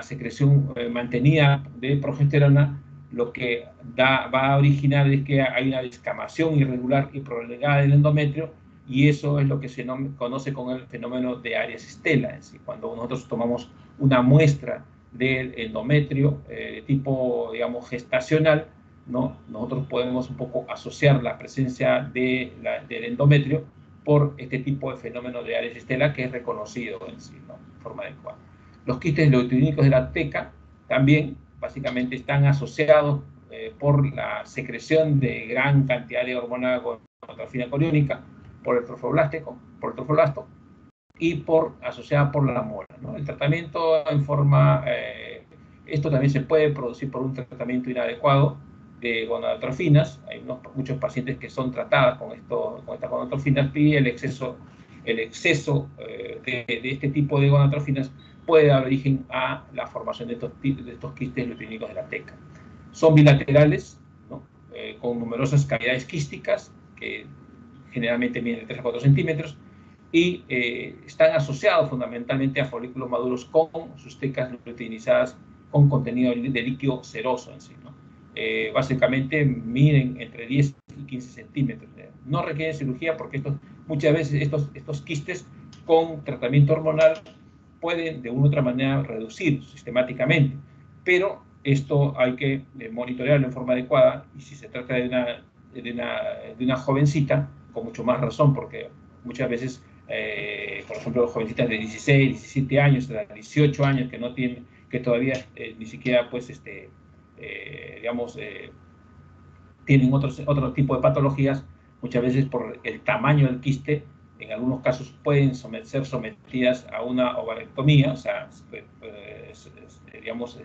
secreción mantenida de progesterona lo que va a originar es que hay una descamación irregular y prolongada del endometrio, y eso es lo que se conoce con el fenómeno de Aries Stella. ¿Sí? Cuando nosotros tomamos una muestra del endometrio tipo, digamos, gestacional, ¿no? Nosotros podemos un poco asociar la presencia del endometrio por este tipo de fenómeno de Aries Stella, que es reconocido en sí, ¿no? De forma adecuada. Los quistes leucotínicos de la teca también básicamente están asociados por la secreción de gran cantidad de hormona gonadotrofina coriónica por el trofoblasto y asociada por la mola, ¿no? El tratamiento esto también se puede producir por un tratamiento inadecuado de gonadotrofinas. Hay muchos pacientes que son tratadas con estas gonadotrofinas, y el exceso de este tipo de gonadotrofinas puede dar origen a la formación de estos quistes leucotínicos de la teca. Son bilaterales, ¿no? Con numerosas cavidades quísticas que generalmente miden de 3 a 4 centímetros y están asociados fundamentalmente a folículos maduros con sus tecas luteinizadas con contenido de líquido seroso en sí, ¿no? Básicamente miden entre 10 y 15 centímetros. No requieren cirugía porque muchas veces estos quistes con tratamiento hormonal pueden de una u otra manera reducir sistemáticamente, pero esto hay que monitorearlo en forma adecuada, y si se trata de una de una jovencita, con mucho más razón, porque muchas veces, por ejemplo, jovencitas de 16, 17 años, de 18 años, que no tienen, que todavía ni siquiera, pues, digamos, tienen otro tipo de patologías, muchas veces por el tamaño del quiste, en algunos casos pueden ser sometidas a una ovarectomía, o sea, digamos,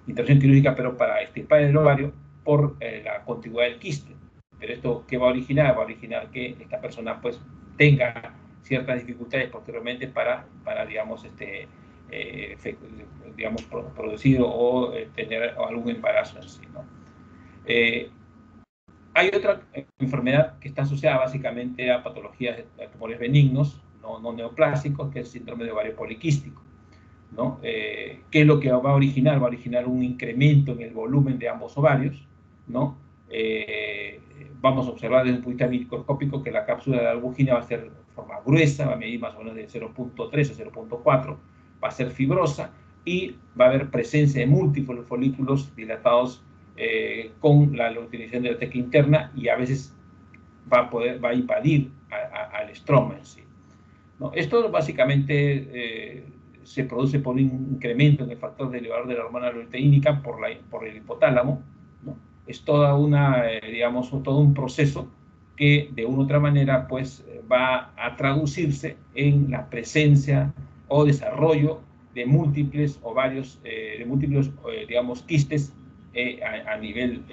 intervención quirúrgica, pero para extirpar el ovario por la contigüidad del quiste. Pero esto, ¿qué va a originar? Va a originar que esta persona, pues, tenga ciertas dificultades posteriormente para digamos, digamos, producir o tener algún embarazo en sí, ¿no? Hay otra enfermedad que está asociada básicamente a patologías de tumores benignos, no neoplásicos, que es el síndrome de ovario poliquístico, ¿no? ¿Qué es lo que va a originar? Va a originar un incremento en el volumen de ambos ovarios, ¿no? Vamos a observar desde un punto de vista microscópico que la cápsula de la albúgina va a ser de forma gruesa, va a medir más o menos de 0.3 a 0.4, va a ser fibrosa y va a haber presencia de múltiples folículos dilatados con la utilización de la teca interna, y a veces va a invadir al estroma en sí, ¿no? Esto básicamente se produce por un incremento en el factor de elevador de la hormona luteínica por el hipotálamo, ¿no? Es toda una, digamos, todo un proceso que de una u otra manera, pues, va a traducirse en la presencia o desarrollo de múltiples ovarios, digamos, quistes a nivel,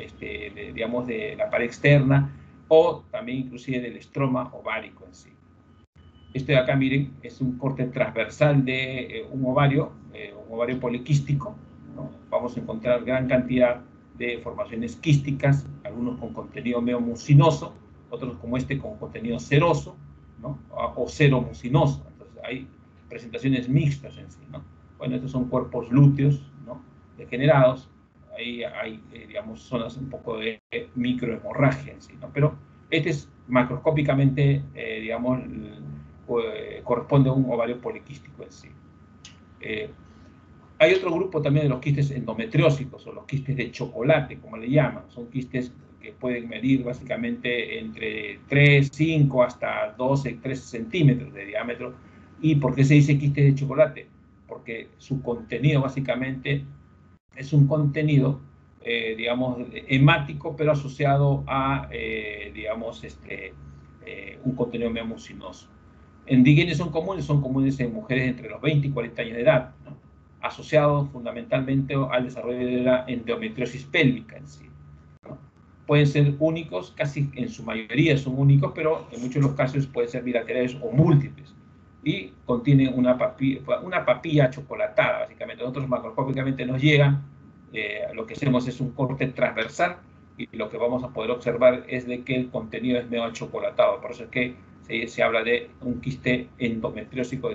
digamos, de la pared externa, o también inclusive del estroma ovárico en sí. Este de acá, miren, es un corte transversal de un ovario poliquístico, ¿no? Vamos a encontrar gran cantidad de formaciones quísticas, algunos con contenido meomucinoso, otros como este con contenido seroso, ¿no? O seromucinoso. Entonces hay presentaciones mixtas en sí, ¿no? Bueno, estos son cuerpos lúteos, ¿no? Degenerados. Ahí hay, digamos, zonas un poco de microhemorragia en sí, ¿no? Pero este es macroscópicamente, digamos, corresponde a un ovario poliquístico en sí. Hay otro grupo también de los quistes endometriósicos, o los quistes de chocolate, como le llaman. Son quistes que pueden medir básicamente entre 3, 5 hasta 12, 13 centímetros de diámetro. ¿Y por qué se dice quistes de chocolate? Porque su contenido básicamente es un contenido, digamos, hemático, pero asociado a, digamos, un contenido meomucinoso. En ¿quiénes son comunes en mujeres entre los 20 y 40 años de edad, ¿no? Asociados fundamentalmente al desarrollo de la endometriosis pélvica en sí, ¿no? Pueden ser únicos, casi en su mayoría son únicos, pero en muchos de los casos pueden ser bilaterales o múltiples, y contienen una papilla achocolatada, básicamente. Nosotros macroscópicamente nos llegan, lo que hacemos es un corte transversal, y lo que vamos a poder observar es de que el contenido es medio achocolatado. Por eso es que se habla de un quiste endometriósico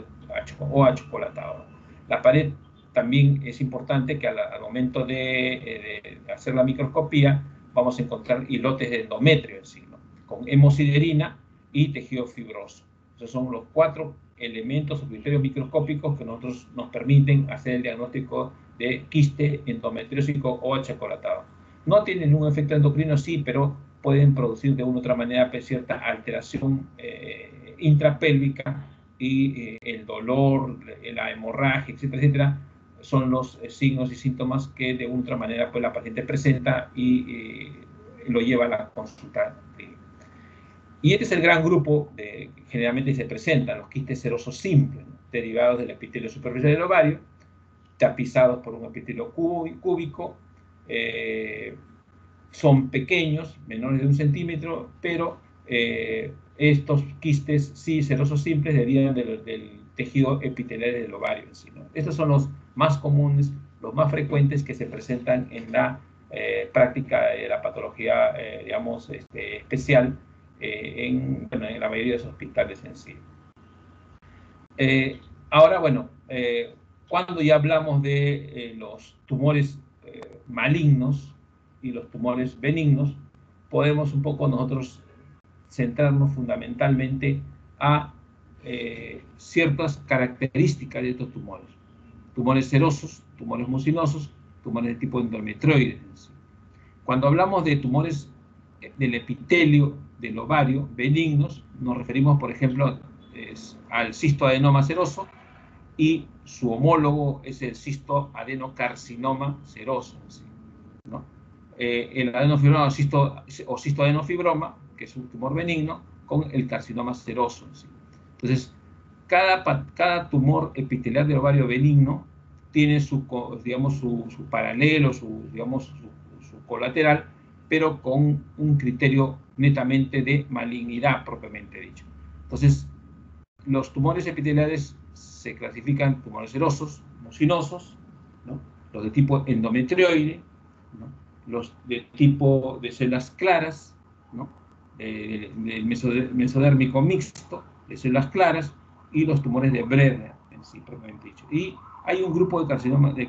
o achocolatado. La pared también es importante, que al momento de hacer la microscopía vamos a encontrar hilotes de endometrio en sí, ¿no? Con hemosiderina y tejido fibroso. Esos son los 4 elementos o criterios microscópicos que nos permiten hacer el diagnóstico de quiste endometriósico o achocolatado. No tienen un efecto endocrino, sí, pero pueden producir de una u otra manera cierta alteración intrapélvica, y el dolor, la hemorragia, etcétera, etcétera, son los signos y síntomas que de una u otra manera, pues, la paciente presenta y lo lleva a la consulta clínica. Y este es el gran grupo que generalmente se presentan, los quistes serosos simples, ¿no? Derivados del epitelio superficial del ovario, tapizados por un epitelio cúbico, son pequeños, menores de 1 centímetro, pero estos quistes, sí, serosos simples, derivan del tejido epitelial del ovario en sí, ¿no? Estos son los más comunes, los más frecuentes que se presentan en la práctica de la patología, digamos, especial, en la mayoría de los hospitales en sí. Ahora, bueno, cuando ya hablamos de los tumores malignos y los tumores benignos, podemos un poco nosotros centrarnos fundamentalmente a ciertas características de estos tumores. Tumores serosos, tumores mucinosos, tumores de tipo endometrioide. Cuando hablamos de tumores del epitelio del ovario benignos, nos referimos, por ejemplo, al cistoadenoma seroso, y su homólogo es el cistoadenocarcinoma seroso, ¿no? El adenofibroma o cistoadenofibroma, que es un tumor benigno, con el carcinoma seroso, ¿sí? Entonces, cada tumor epitelial del ovario benigno tiene digamos, su paralelo, digamos, su colateral, pero con un criterio netamente de malignidad propiamente dicho. Entonces, los tumores epiteliales se clasifican tumores serosos, mucinosos, ¿no? Los de tipo endometrioide, ¿no? Los de tipo de células claras, ¿no? Del mesodérmico mixto, de células claras, y los tumores de Brenner, en sí propiamente dicho. Y hay un grupo de carcinomas de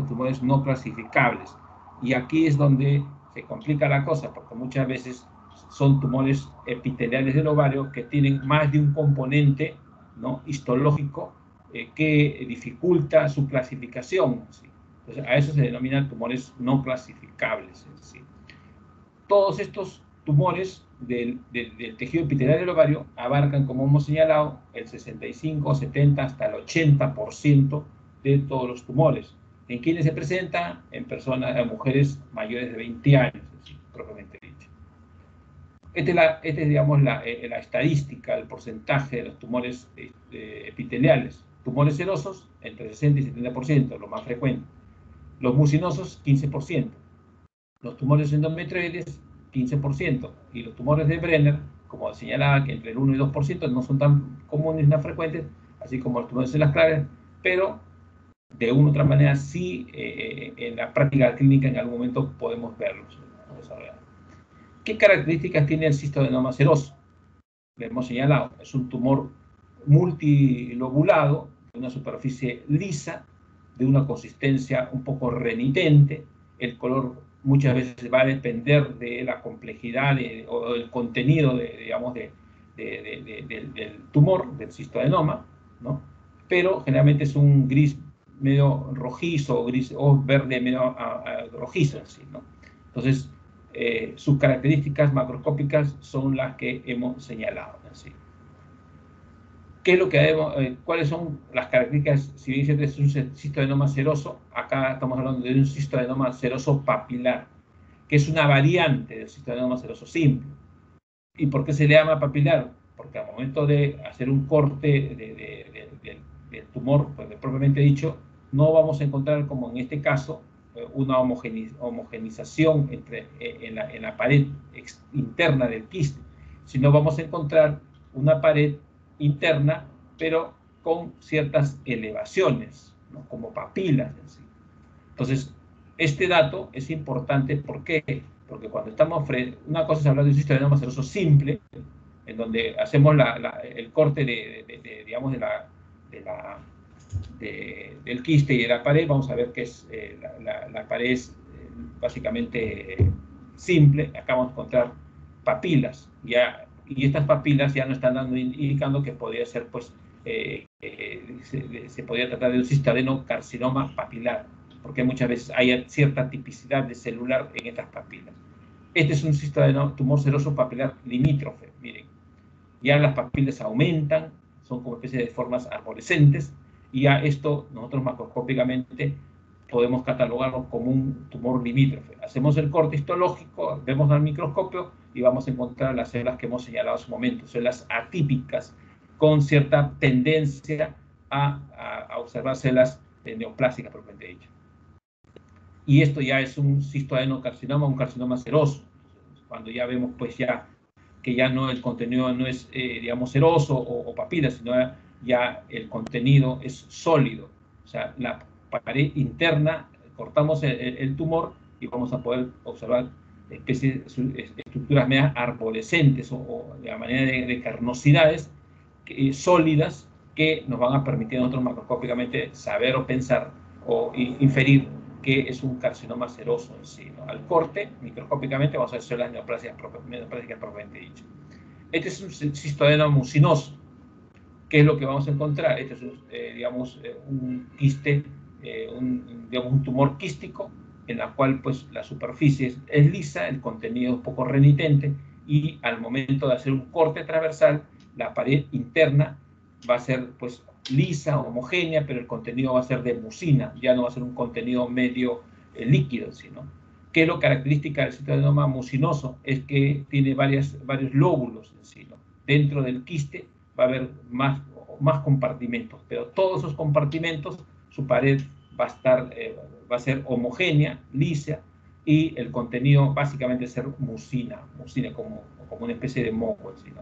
tumores no clasificables, y aquí es donde se complica la cosa, porque muchas veces son tumores epiteliales del ovario que tienen más de un componente, ¿no?, histológico que dificulta su clasificación, ¿sí? Entonces, a eso se denominan tumores no clasificables, ¿sí? Todos estos tumores del tejido epitelial del ovario abarcan, como hemos señalado, el 65, 70, hasta el 80% de todos los tumores. ¿En quiénes se presenta? En mujeres mayores de 20 años, ¿sí?, propiamente dicho. Esta es, digamos, la estadística, el porcentaje de los tumores epiteliales. Tumores serosos, entre 60 y 70%, lo más frecuente. Los mucinosos, 15%. Los tumores endometrioides, 15%. Y los tumores de Brenner, como señalaba, que entre el 1 y 2% no son tan comunes ni tan frecuentes, así como los tumores de células claras, pero de una u otra manera sí, en la práctica clínica en algún momento podemos verlos. ¿Qué características tiene el cistoadenoma seroso? Le hemos señalado, es un tumor multilobulado, de una superficie lisa, de una consistencia un poco renitente. El color muchas veces va a depender de la complejidad o del contenido, digamos, del tumor, del cistoadenoma, ¿no? Pero generalmente es un gris medio rojizo o verde medio rojizo, así, ¿no? Entonces, sus características macroscópicas son las que hemos señalado, ¿sí? ¿Qué es lo que cuáles son las características? Si bien es un cistoadenoma seroso, acá estamos hablando de un cistoadenoma seroso papilar, que es una variante del cistoadenoma seroso simple. ¿Y por qué se le llama papilar? Porque al momento de hacer un corte del tumor, pues, propiamente dicho, no vamos a encontrar, como en este caso, una homogenización en la pared interna del quiste, sino vamos a encontrar una pared interna, pero con ciertas elevaciones, ¿no?, como papilas, ¿sí? Entonces, este dato es importante. ¿Por qué? Porque cuando estamos una cosa es hablar de un cistoadenoma seroso simple, en donde hacemos el corte digamos, del quiste y de la pared. Vamos a ver que es la pared es básicamente simple. Acá vamos a encontrar papilas, y estas papilas ya nos están indicando que podría ser, pues, se podría tratar de un cistadenocarcinoma papilar, porque muchas veces hay cierta tipicidad de celular en estas papilas. Este es un tumor seroso papilar limítrofe. Miren, ya las papilas aumentan, son como especie de formas arborescentes, y ya esto nosotros macroscópicamente podemos catalogarlo como un tumor limítrofe. Hacemos el corte histológico, vemos al microscopio y vamos a encontrar las células que hemos señalado hace un momento, células atípicas con cierta tendencia a observar células neoplásicas propiamente dicho. Y esto ya es un cistoadenocarcinoma, un carcinoma seroso. Cuando ya vemos, pues, ya que ya no, el contenido no es, digamos, seroso o papila, sino ya el contenido es sólido. O sea, la pared interna, cortamos el tumor y vamos a poder observar estructuras medias arborescentes o de la manera de carnosidades sólidas, que nos van a permitir a nosotros macroscópicamente saber o pensar o inferir que es un carcinoma seroso en sí, ¿no? Al corte, microscópicamente, vamos a hacer las neoplasias propiamente dicho. Este es un cistoadenoma mucinoso. ¿Qué es lo que vamos a encontrar? Este es, digamos, un quiste, digamos, un tumor quístico en la cual pues la superficie es lisa, el contenido es un poco renitente, y al momento de hacer un corte transversal, la pared interna va a ser pues lisa, homogénea, pero el contenido va a ser de mucina, ya no va a ser un contenido medio líquido, sino que lo característica del citoadenoma mucinoso es que tiene varios lóbulos en sí, ¿no? Dentro del quiste va a haber más compartimentos, pero todos esos compartimentos, su pared va a ser homogénea, lisa, y el contenido básicamente ser mucina como una especie de moco, ¿no?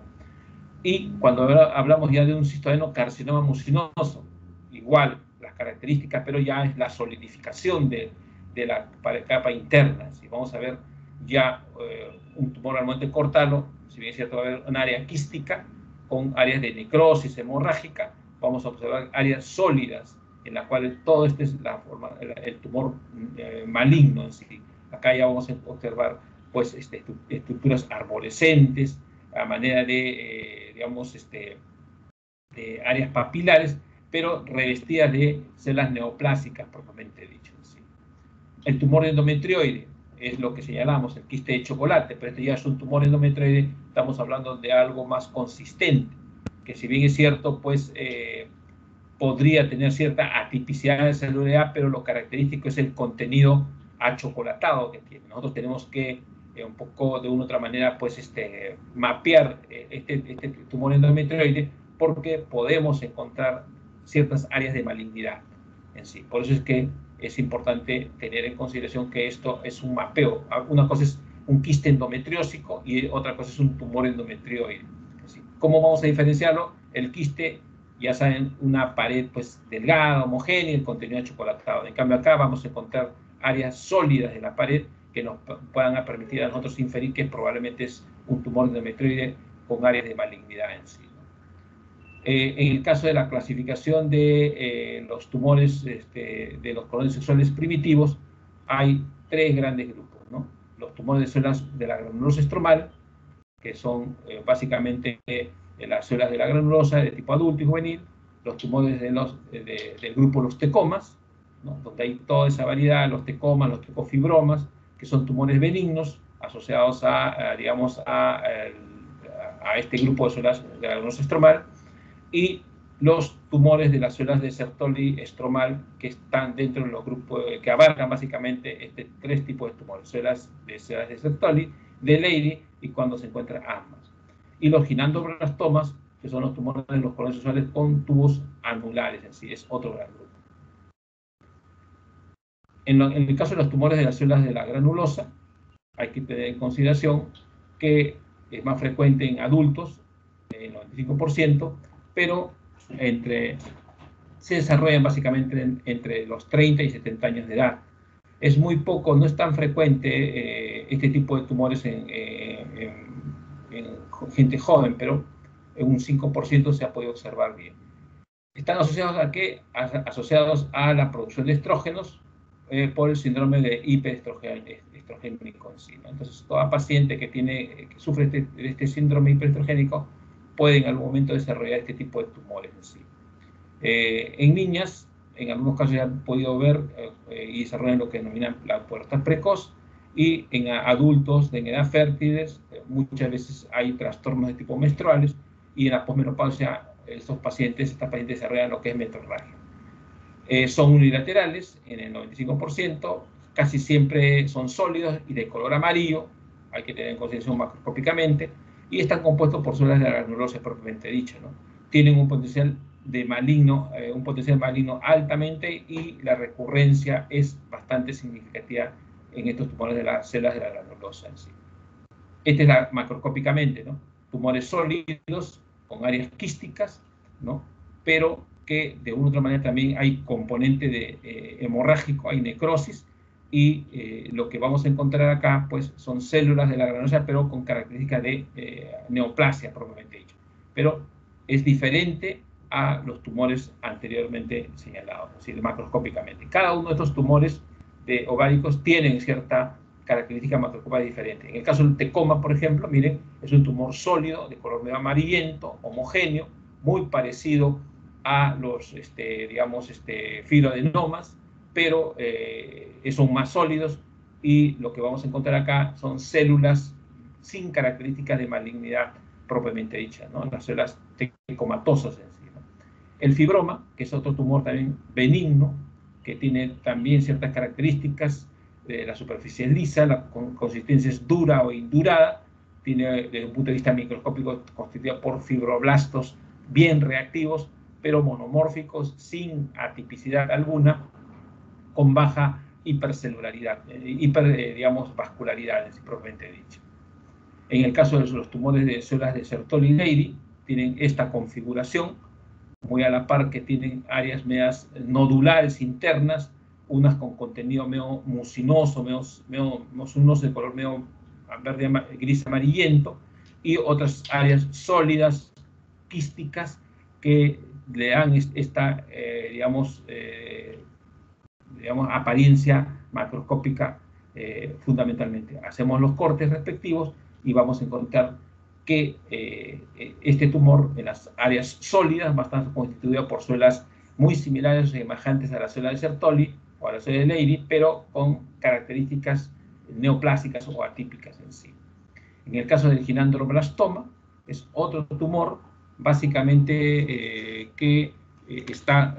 Y cuando hablamos ya de un citoadenocarcinoma mucinoso, igual las características, pero ya es la solidificación de la capa interna. Si vamos a ver ya un tumor al momento de cortarlo, si bien es cierto va a haber un área quística con áreas de necrosis hemorrágica, vamos a observar áreas sólidas en las cuales todo este es el tumor maligno en sí. Acá ya vamos a observar pues estructuras arborescentes a manera de, digamos, de áreas papilares, pero revestidas de células neoplásicas propiamente dicho. ¿Sí? El tumor endometrioide es lo que señalamos, el quiste de chocolate, pero este ya es un tumor endometrioide, estamos hablando de algo más consistente, que si bien es cierto, pues podría tener cierta atipicidad de celularidad, pero lo característico es el contenido achocolatado que tiene. Nosotros tenemos que un poco de una u otra manera pues mapear este tumor endometrioide porque podemos encontrar ciertas áreas de malignidad en sí. Por eso es que es importante tener en consideración que esto es un mapeo. Una cosa es un quiste endometriósico y otra cosa es un tumor endometrioide. ¿Cómo vamos a diferenciarlo? El quiste, ya saben, una pared pues delgada, homogénea, el contenido achocolatado. En cambio acá vamos a encontrar áreas sólidas de la pared que nos puedan permitir a nosotros inferir que probablemente es un tumor endometrioide con áreas de malignidad en sí. En el caso de la clasificación de los tumores de los corones sexuales primitivos, hay tres grandes grupos, ¿no? Los tumores de células de la granulosa estromal, que son básicamente las células de la granulosa de tipo adulto y juvenil, los tumores del grupo los tecomas, ¿no? Donde hay toda esa variedad, los tecomas, los tecofibromas, que son tumores benignos asociados digamos, a este grupo de células de la granulosa estromal, y los tumores de las células de Sertoli estromal, que están dentro de los grupos que abarcan básicamente tres tipos de tumores, células de Sertoli, de Leydig y cuando se encuentran ambas. Y los ginandoblastomas, que son los tumores de los corones sexuales con tubos anulares en sí, es otro gran grupo. En el caso de los tumores de las células de la granulosa, hay que tener en consideración que es más frecuente en adultos, el 95%, pero se desarrollan básicamente entre los 30 y 70 años de edad. Es muy poco, no es tan frecuente este tipo de tumores en gente joven, pero en un 5% se ha podido observar bien. ¿Están asociados a qué? Asociados a la producción de estrógenos por el síndrome de hiperestrogénico en sí, ¿no? Entonces, toda paciente que sufre este síndrome hiperestrogénico puede en algún momento desarrollar este tipo de tumores en sí. En niñas, en algunos casos ya han podido ver y desarrollan lo que denominan la pubertad precoz, y en adultos en edad fértiles muchas veces hay trastornos de tipo menstruales, y en la posmenopausia estas pacientes desarrollan lo que es metrorragia. Son unilaterales en el 95%, casi siempre son sólidos y de color amarillo, hay que tener en consideración macroscópicamente, y están compuestos por células de la granulosa propiamente dicho, ¿no? Tienen un potencial maligno altamente, y la recurrencia es bastante significativa en estos tumores de las células de la granulosa en sí. Esta es macroscópicamente, ¿no? Tumores sólidos con áreas quísticas, ¿no? Pero que de una u otra manera también hay componente de hemorrágico, hay necrosis, y lo que vamos a encontrar acá pues son células de la granulosa, pero con características de neoplasia propiamente dicho. Pero es diferente a los tumores anteriormente señalados, es decir, macroscópicamente. Cada uno de estos tumores ováricos tienen cierta característica macroscópica diferente. En el caso del tecoma, por ejemplo, miren, es un tumor sólido, de color medio amarillento, homogéneo, muy parecido a los, digamos, fibroadenomas, pero son más sólidos, y lo que vamos a encontrar acá son células sin características de malignidad propiamente dicha, ¿no? Las células tecicomatosas en sí, ¿no? El fibroma, que es otro tumor también benigno, que tiene también ciertas características, la superficie es lisa, la consistencia es dura o indurada, tiene desde un punto de vista microscópico constituida por fibroblastos bien reactivos, pero monomórficos, sin atipicidad alguna, con baja hipercelularidad, digamos, vascularidad, propiamente dicho. En el caso de los tumores de células de Sertoli-Leydig, tienen esta configuración, muy a la par que tienen áreas medias nodulares internas, unas con contenido medio mucinoso, medio de color medio verde, gris amarillento, y otras áreas sólidas, quísticas, que le dan esta, digamos, apariencia macroscópica fundamentalmente. Hacemos los cortes respectivos y vamos a encontrar que este tumor en las áreas sólidas va a estar constituido por células muy similares o semejantes a la célula de Sertoli o a la célula de Leydig, pero con características neoplásicas o atípicas en sí. En el caso del ginandroblastoma, es otro tumor básicamente que está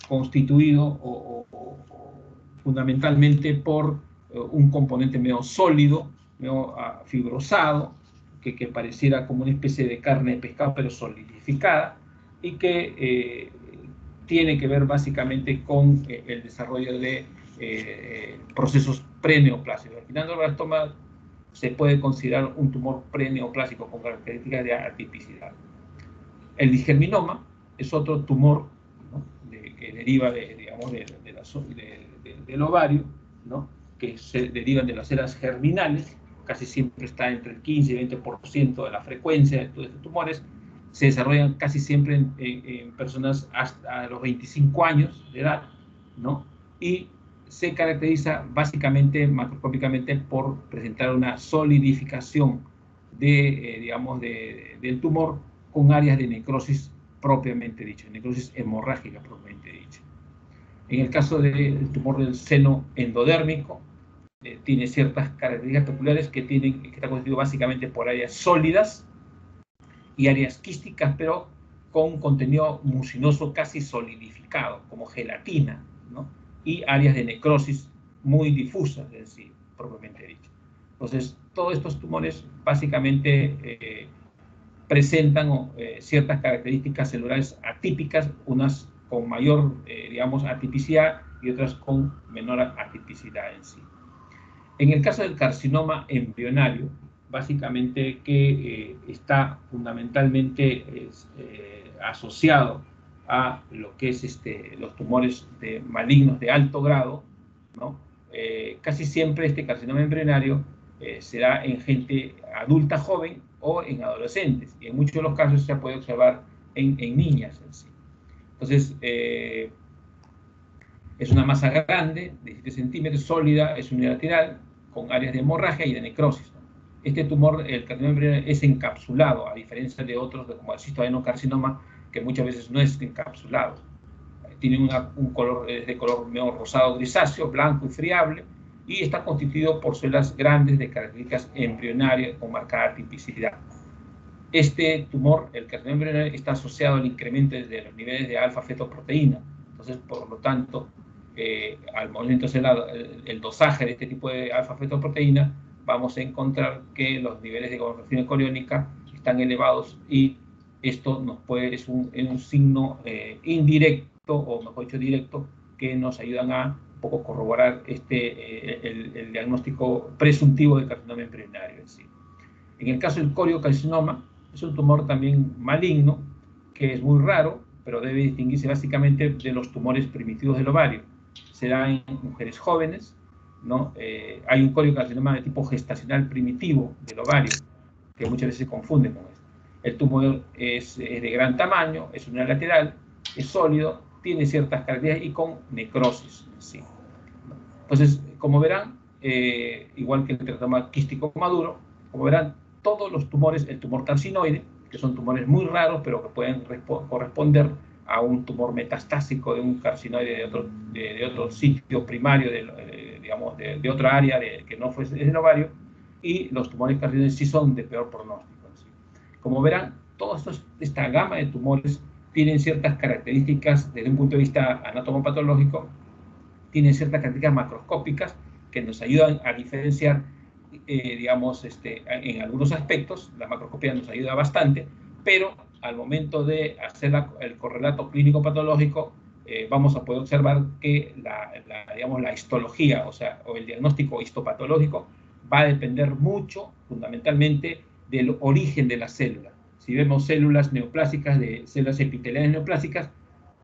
constituido fundamentalmente por un componente medio sólido, medio fibrosado, que pareciera como una especie de carne de pescado, pero solidificada, y que tiene que ver básicamente con el desarrollo de procesos preneoplásicos. El ginandroblastoma se puede considerar un tumor preneoplásico con características de atipicidad. El digerminoma es otro tumor, ¿no?, que deriva del ovario, ¿no?, que se derivan de las células germinales, casi siempre está entre el 15 y 20% de la frecuencia de todos estos tumores, se desarrollan casi siempre en personas hasta los 25 años de edad, ¿no?, y se caracteriza básicamente macroscópicamente por presentar una solidificación del tumor con áreas de necrosis propiamente dicha, necrosis hemorrágica propiamente dicha. En el caso del tumor del seno endodérmico, tiene ciertas características peculiares que está constituido básicamente por áreas sólidas y áreas quísticas, pero con contenido mucinoso casi solidificado, como gelatina, ¿no?, y áreas de necrosis muy difusas, es decir, propiamente dicho. Entonces, todos estos tumores básicamente presentan ciertas características celulares atípicas, unas con mayor, atipicidad y otras con menor atipicidad en sí. En el caso del carcinoma embrionario, básicamente que está fundamentalmente asociado a lo que es los tumores malignos de alto grado, ¿no? Casi siempre este carcinoma embrionario se da en gente adulta joven o en adolescentes, y en muchos de los casos se puede observar en niñas en sí. Entonces, es una masa grande, de 17 centímetros, sólida, es unilateral, con áreas de hemorragia y de necrosis. Este tumor, el carcinoma embrionario, es encapsulado, a diferencia de otros, como el cistoadenocarcinoma, que muchas veces no es encapsulado. Tiene un color de color medio rosado grisáceo, blanco y friable, y está constituido por células grandes de características embrionarias con marcada tipicidad. Este tumor, el carcinoma embrionario, está asociado al incremento de los niveles de alfa-fetoproteína. Entonces, por lo tanto, al momento de hacer el dosaje de este tipo de alfa-fetoproteína, vamos a encontrar que los niveles de globulación coriónica están elevados, y esto es un signo indirecto, o mejor dicho directo, que nos ayudan a un poco corroborar el diagnóstico presuntivo del carcinoma embrionario en sí. En el caso del coriocarcinoma, es un tumor también maligno, que es muy raro, pero debe distinguirse básicamente de los tumores primitivos del ovario. Se da en mujeres jóvenes, ¿no? Hay un coriocarcinoma de tipo gestacional primitivo del ovario, que muchas veces se confunde con esto. El tumor es de gran tamaño, es unilateral, es sólido, tiene ciertas características y con necrosis. ¿Sí? Entonces, como verán, igual que el teratoma quístico maduro, como verán, todos los tumores, el tumor carcinoide, que son tumores muy raros, pero que pueden corresponder a un tumor metastásico de un carcinoide de otro sitio primario, digamos, de otra área que no fuese el ovario, y los tumores carcinoides sí son de peor pronóstico. ¿Sí? Como verán, toda esta gama de tumores tienen ciertas características desde un punto de vista anatomopatológico, tienen ciertas características macroscópicas que nos ayudan a diferenciar, digamos, en algunos aspectos. La macroscopía nos ayuda bastante, pero al momento de hacer el correlato clínico-patológico, vamos a poder observar que digamos, la histología, o el diagnóstico histopatológico, va a depender mucho, fundamentalmente, del origen de la célula. Si vemos células neoplásicas, de células epiteliales neoplásicas,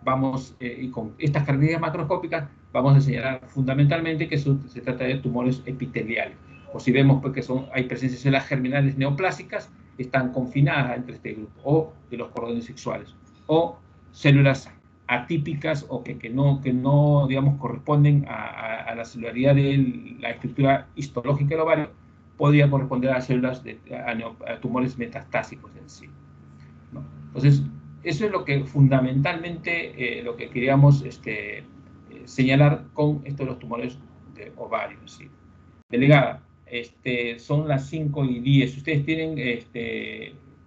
vamos, y con estas características macroscópicas, vamos a señalar fundamentalmente que se trata de tumores epiteliales. O si vemos pues, que hay presencia de células germinales neoplásicas, están confinadas entre este grupo, o de los cordones sexuales, o células atípicas o que no digamos, corresponden a la celularidad de la estructura histológica del ovario, podría corresponder a células a tumores metastásicos en sí, ¿no? Entonces, eso es lo que fundamentalmente lo que queríamos señalar con esto de los tumores de ovario. ¿Sí? Delegada, son las 5:10. ¿Ustedes tienen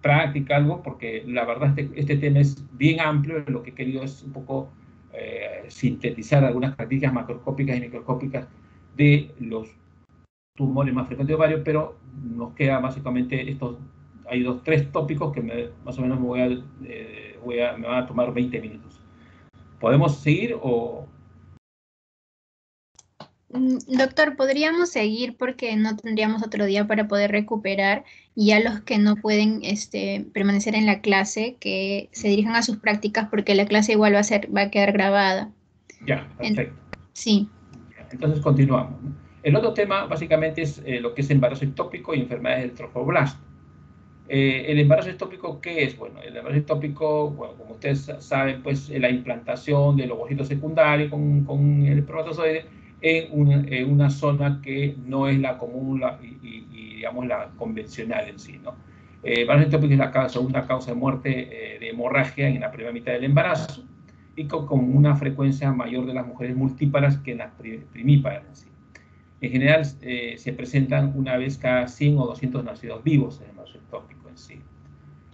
práctica, algo? Porque la verdad este tema es bien amplio. Lo que he querido es un poco sintetizar algunas características macroscópicas y microscópicas de los tumores más frecuentes de ovario, pero nos queda básicamente hay tres tópicos que más o menos me van a tomar 20 minutos. ¿Podemos seguir o...? Doctor, podríamos seguir porque no tendríamos otro día para poder recuperar, y ya los que no pueden permanecer en la clase, que se dirijan a sus prácticas porque la clase igual va a quedar grabada. Ya, perfecto. Sí. Entonces continuamos, ¿no? El otro tema básicamente es lo que es embarazo ectópico y enfermedades del trofoblasto. El embarazo ectópico, ¿qué es? Bueno, el embarazo ectópico, bueno, como ustedes saben, pues la implantación del ovocito secundario con el espermatozoide en una zona que no es la común digamos, la convencional en sí, ¿no? El embarazo ectópico es la segunda causa de muerte de hemorragia en la primera mitad del embarazo y con una frecuencia mayor de las mujeres multíparas que en las primíparas en sí. En general, se presentan una vez cada 100 o 200 nacidos vivos en el embarazo ectópico en sí.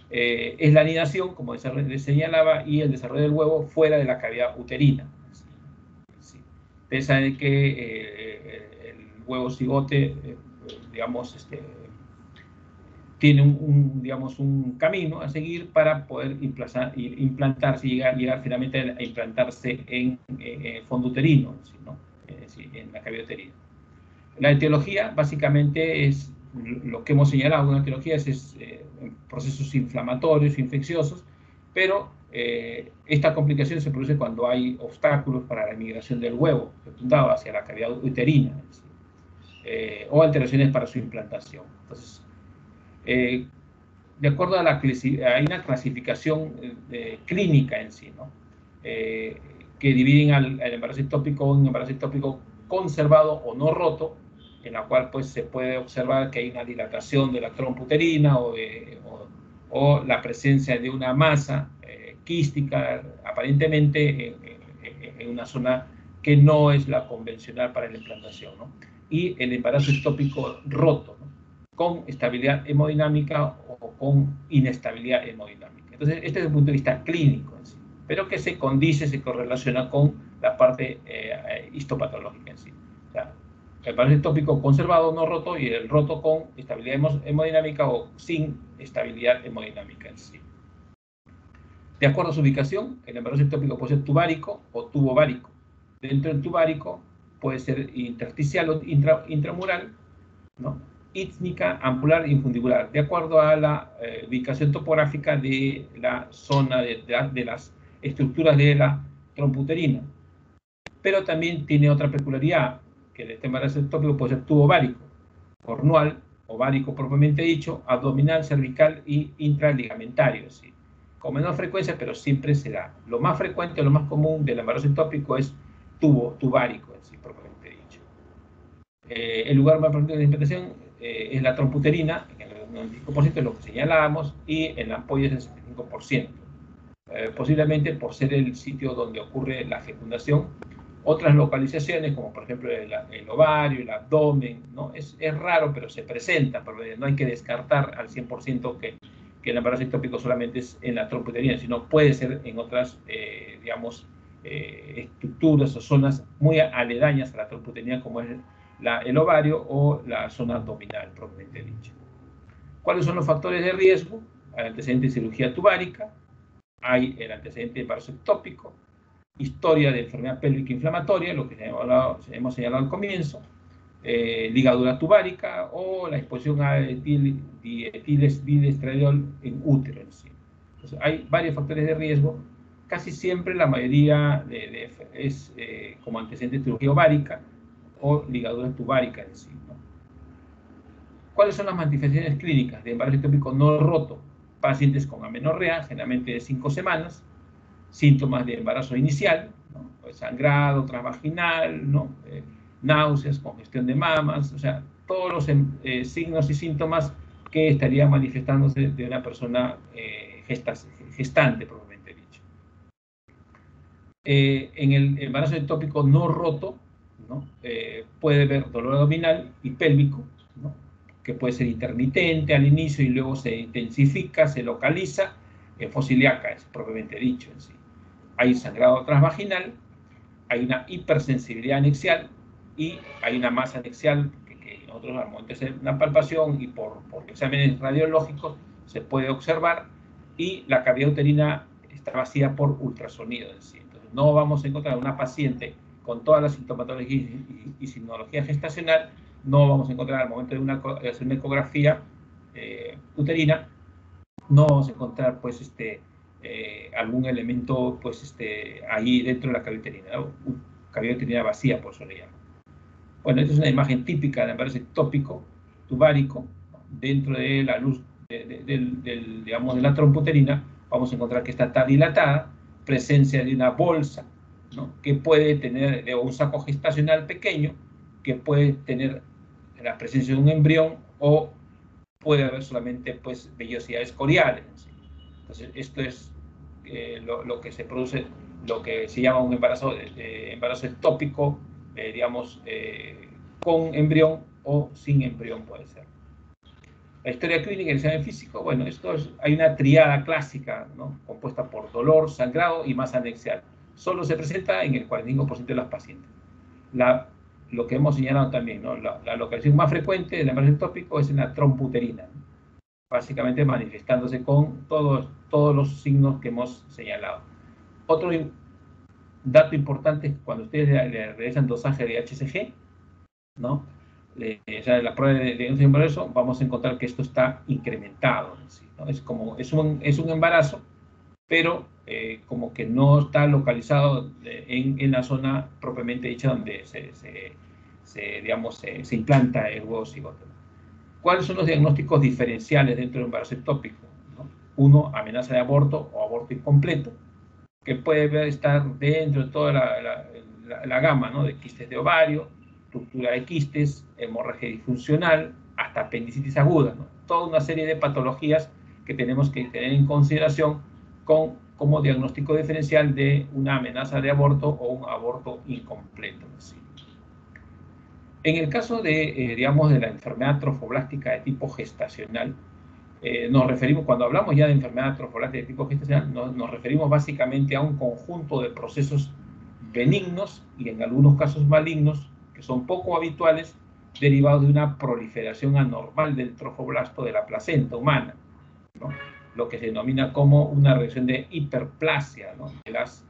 Es la anidación, como les señalaba, y el desarrollo del huevo fuera de la cavidad uterina. Sí. Ustedes saben que el huevo cigote, digamos, tiene digamos, un camino a seguir para poder implantarse y llegar finalmente a implantarse en fondo uterino, ¿sí? ¿No? En la cavidad uterina. La etiología básicamente es lo que hemos señalado. Una etiología es procesos inflamatorios, infecciosos, pero esta complicación se produce cuando hay obstáculos para la migración del huevo fecundado hacia la cavidad uterina, ¿sí? O alteraciones para su implantación. Entonces, de acuerdo a hay una clasificación clínica en sí, ¿no? Que dividen al embarazo ectópico en embarazo ectópico conservado o no roto, en la cual pues se puede observar que hay una dilatación de la trompa uterina o la presencia de una masa quística aparentemente en una zona que no es la convencional para la implantación, ¿no? Y el embarazo ectópico roto, ¿no? Con estabilidad hemodinámica o con inestabilidad hemodinámica. Entonces, este es el punto de vista clínico en sí, pero que se correlaciona con la parte histopatológica en sí. O sea, el embarazo ectópico conservado, no roto, y el roto con estabilidad hemodinámica o sin estabilidad hemodinámica en sí. De acuerdo a su ubicación, el embarazo ectópico puede ser tubárico o tubovárico. Dentro del tubárico puede ser intersticial o intramural, ¿no? Ítmica, ampular y infundibular, de acuerdo a la ubicación topográfica de la zona de las estructuras de la trompa uterina. Pero también tiene otra peculiaridad, que el embarazo ectópico puede ser tubovárico, cornual, ovárico propiamente dicho, abdominal, cervical y intraligamentario, ¿sí? Con menor frecuencia, pero siempre se da. Lo más frecuente, lo más común del embarazo ectópico es tubovárico, ¿sí? Propiamente dicho. El lugar más frecuente de implantación es la trompa uterina, en el 95% es lo que señalábamos, y en la ampolla es el 75%. posiblemente por ser el sitio donde ocurre la fecundación. Otras localizaciones, como por ejemplo el ovario, el abdomen, ¿no? Es raro, pero se presenta, pero no hay que descartar al 100% que el embarazo ectópico solamente es en la trompa uterina, sino puede ser en otras, digamos, estructuras o zonas muy aledañas a la trompa uterina, como es el ovario o la zona abdominal, propiamente dicho. ¿Cuáles son los factores de riesgo? Hay antecedente de cirugía tubárica, hay el antecedente de embarazo ectópico, historia de enfermedad pélvica inflamatoria, lo que hemos señalado al comienzo, ligadura tubárica o la exposición a dietilesdilestradiol en útero en sí. Entonces, hay varios factores de riesgo. Casi siempre la mayoría es como antecedente de cirugía ovárica o ligadura tubárica en sí, ¿no? ¿Cuáles son las manifestaciones clínicas de embarazo ectópico no roto? Pacientes con amenorrea, generalmente de 5 semanas, síntomas de embarazo inicial, ¿no? Pues sangrado transvaginal, ¿no? Náuseas, congestión de mamas, o sea, todos los signos y síntomas que estarían manifestándose de una persona gestante, probablemente dicho. En el embarazo ectópico no roto, ¿no? Puede haber dolor abdominal y pélvico, ¿no? Que puede ser intermitente al inicio y luego se intensifica, se localiza, fosiliaca es propiamente dicho en sí. Hay sangrado transvaginal, hay una hipersensibilidad anexial y hay una masa anexial que nosotros al momento de hacer una palpación y por exámenes radiológicos se puede observar, y la cavidad uterina está vacía por ultrasonido en sí. Entonces no vamos a encontrar una paciente con toda la sintomatología y signología gestacional, no vamos a encontrar al momento de hacer una ecografía uterina, no vamos a encontrar pues algún elemento pues ahí dentro de la cavidad uterina, ¿no? Cavidad uterina vacía, por eso le llamo. Bueno, esta es una imagen típica de embarazo ectópico tubárico, ¿no? Dentro de la luz digamos, de la trompa uterina vamos a encontrar que está dilatada, presencia de una bolsa, ¿no? Que puede tener, o un saco gestacional pequeño, que puede tener la presencia de un embrión, o puede haber solamente pues vellosidades coriales. Entonces, esto es lo que se produce, lo que se llama un embarazo ectópico, digamos, con embrión o sin embrión puede ser. La historia clínica y el examen físico, bueno, hay una triada clásica, ¿no? Compuesta por dolor, sangrado y masa anexial. Solo se presenta en el 45% de los pacientes. Lo que hemos señalado también, ¿no? La localización más frecuente del embarazo ectópico es en la trompa uterina, ¿no? Básicamente manifestándose con todos los signos que hemos señalado. Otro dato importante es que cuando ustedes le realizan dosaje de HCG, ¿no? O sea, la prueba de embarazo, vamos a encontrar que esto está incrementado, ¿sí? ¿No? Es un embarazo, pero como que no está localizado en la zona propiamente dicha donde se implanta el huevo cigoto. ¿Cuáles son los diagnósticos diferenciales dentro del embarazo ectópico? ¿No? Uno, amenaza de aborto o aborto incompleto, que puede estar dentro de toda la gama, ¿no? De quistes de ovario, ruptura de quistes, hemorragia disfuncional, hasta apendicitis aguda, ¿no? Toda una serie de patologías que tenemos que tener en consideración como diagnóstico diferencial de una amenaza de aborto o un aborto incompleto. ¿Sí? En el caso digamos, de la enfermedad trofoblástica de tipo gestacional, nos referimos, cuando hablamos ya de enfermedad trofoblástica de tipo gestacional, nos referimos básicamente a un conjunto de procesos benignos y en algunos casos malignos, que son poco habituales, derivados de una proliferación anormal del trofoblasto de la placenta humana, ¿no? Lo que se denomina como una reacción de hiperplasia, ¿no? de las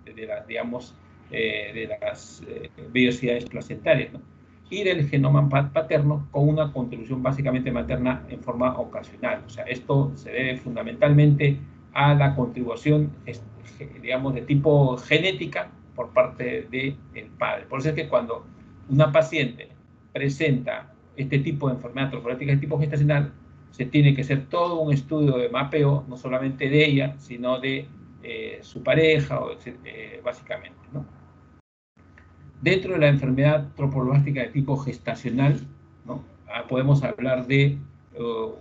vellosidades placentarias, ¿no? Y del genoma paterno con una contribución básicamente materna en forma ocasional. O sea, esto se debe fundamentalmente a la contribución, digamos, de tipo genética por parte del padre. Por eso es que cuando una paciente presenta este tipo de enfermedad trofoblástica de tipo gestacional, se tiene que hacer todo un estudio de mapeo, no solamente de ella, sino de su pareja, básicamente, ¿no? Dentro de la enfermedad trofoblástica de tipo gestacional, ¿no? Podemos hablar de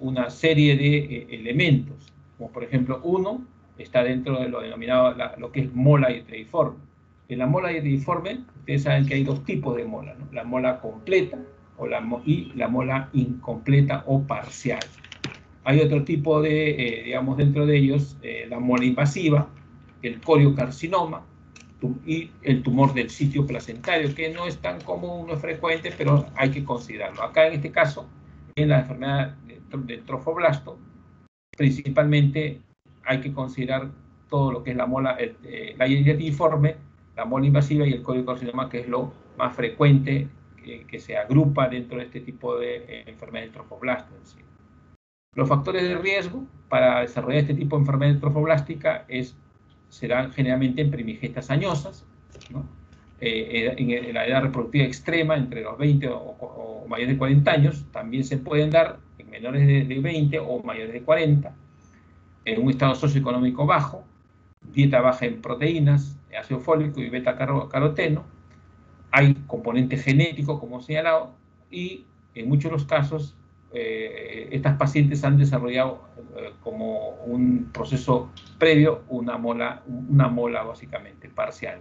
una serie de elementos, como por ejemplo, uno, está dentro de lo denominado lo que es mola hidreiforme. En la mola hidreiforme, ustedes saben que hay dos tipos de mola, ¿no? La mola completa y la mola incompleta o parcial. Hay otro tipo de, digamos, dentro de ellos, la mola invasiva, el coriocarcinoma y el tumor del sitio placentario, que no es tan común, no es frecuente, pero hay que considerarlo. Acá, en este caso, en la enfermedad del trofoblasto, principalmente hay que considerar todo lo que es la mola, la hidreiforme, la mola invasiva y el coriocarcinoma, que es lo más frecuente que se agrupa dentro de este tipo de enfermedad del trofoblasto en sí. Los factores de riesgo para desarrollar este tipo de enfermedad trofoblástica serán generalmente en primigetas añosas, ¿no? En la edad reproductiva extrema, entre los 20 o mayores de 40 años, también se pueden dar en menores de 20 o mayores de 40, en un estado socioeconómico bajo, dieta baja en proteínas, ácido fólico y beta-caroteno, hay componente genético, como señalado, y en muchos de los casos estas pacientes han desarrollado como un proceso previo una mola básicamente parcial.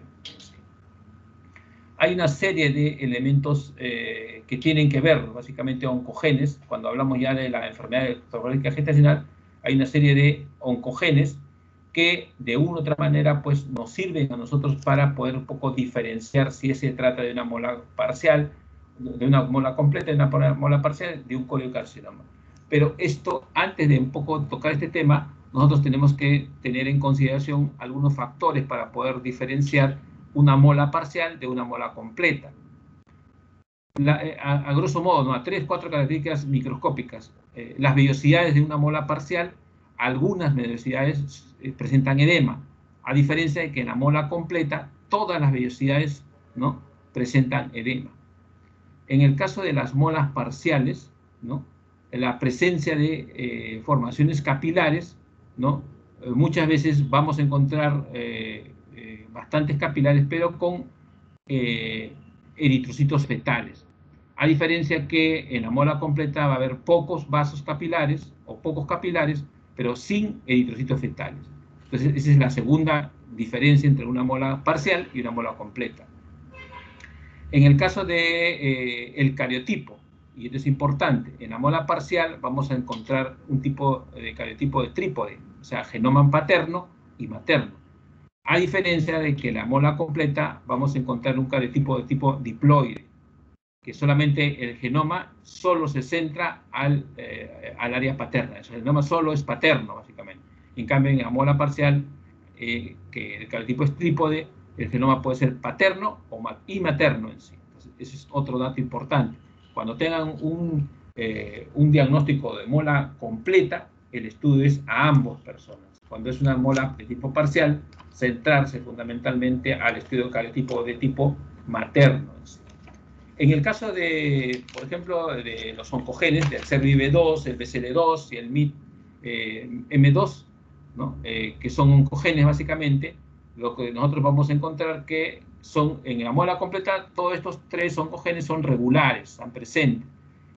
Hay una serie de elementos que tienen que ver básicamente oncogenes. Cuando hablamos ya de la enfermedad trofológica gestacional, hay una serie de oncogenes que de una u otra manera pues nos sirven a nosotros para poder un poco diferenciar si se trata de una mola parcial, de una mola completa, de una mola parcial, de un coriocarcinoma. Pero esto, antes de un poco tocar este tema, nosotros tenemos que tener en consideración algunos factores para poder diferenciar una mola parcial de una mola completa. A grosso modo, ¿no? A 3-4 características microscópicas. Las vellosidades de una mola parcial, algunas vellosidades presentan edema, a diferencia de que en la mola completa todas las vellosidades, ¿no?, presentan edema. En el caso de las molas parciales, ¿no?, la presencia de formaciones capilares, ¿no?, muchas veces vamos a encontrar bastantes capilares, pero con eritrocitos fetales. A diferencia que en la mola completa va a haber pocos vasos capilares o pocos capilares, pero sin eritrocitos fetales. Entonces, esa es la segunda diferencia entre una mola parcial y una mola completa. En el caso del cariotipo, y esto es importante, en la mola parcial vamos a encontrar un tipo de cariotipo de trípode, o sea, genoma paterno y materno. A diferencia de que en la mola completa vamos a encontrar un cariotipo de tipo diploide, que solamente el genoma solo se centra al área paterna. El genoma solo es paterno, básicamente. En cambio, en la mola parcial, que el cariotipo es trípode, el genoma puede ser paterno y materno en sí. Entonces, ese es otro dato importante. Cuando tengan un diagnóstico de mola completa, el estudio es a ambas personas. Cuando es una mola de tipo parcial, centrarse fundamentalmente al estudio de cariotipo de tipo materno en sí. En el caso de, por ejemplo, de los oncogenes, del CERVIV2, el BCL2 y el MIT-M2, ¿no?, que son oncogenes básicamente, lo que nosotros vamos a encontrar que son, en la mola completa, todos estos tres oncogenes son regulares, están presentes.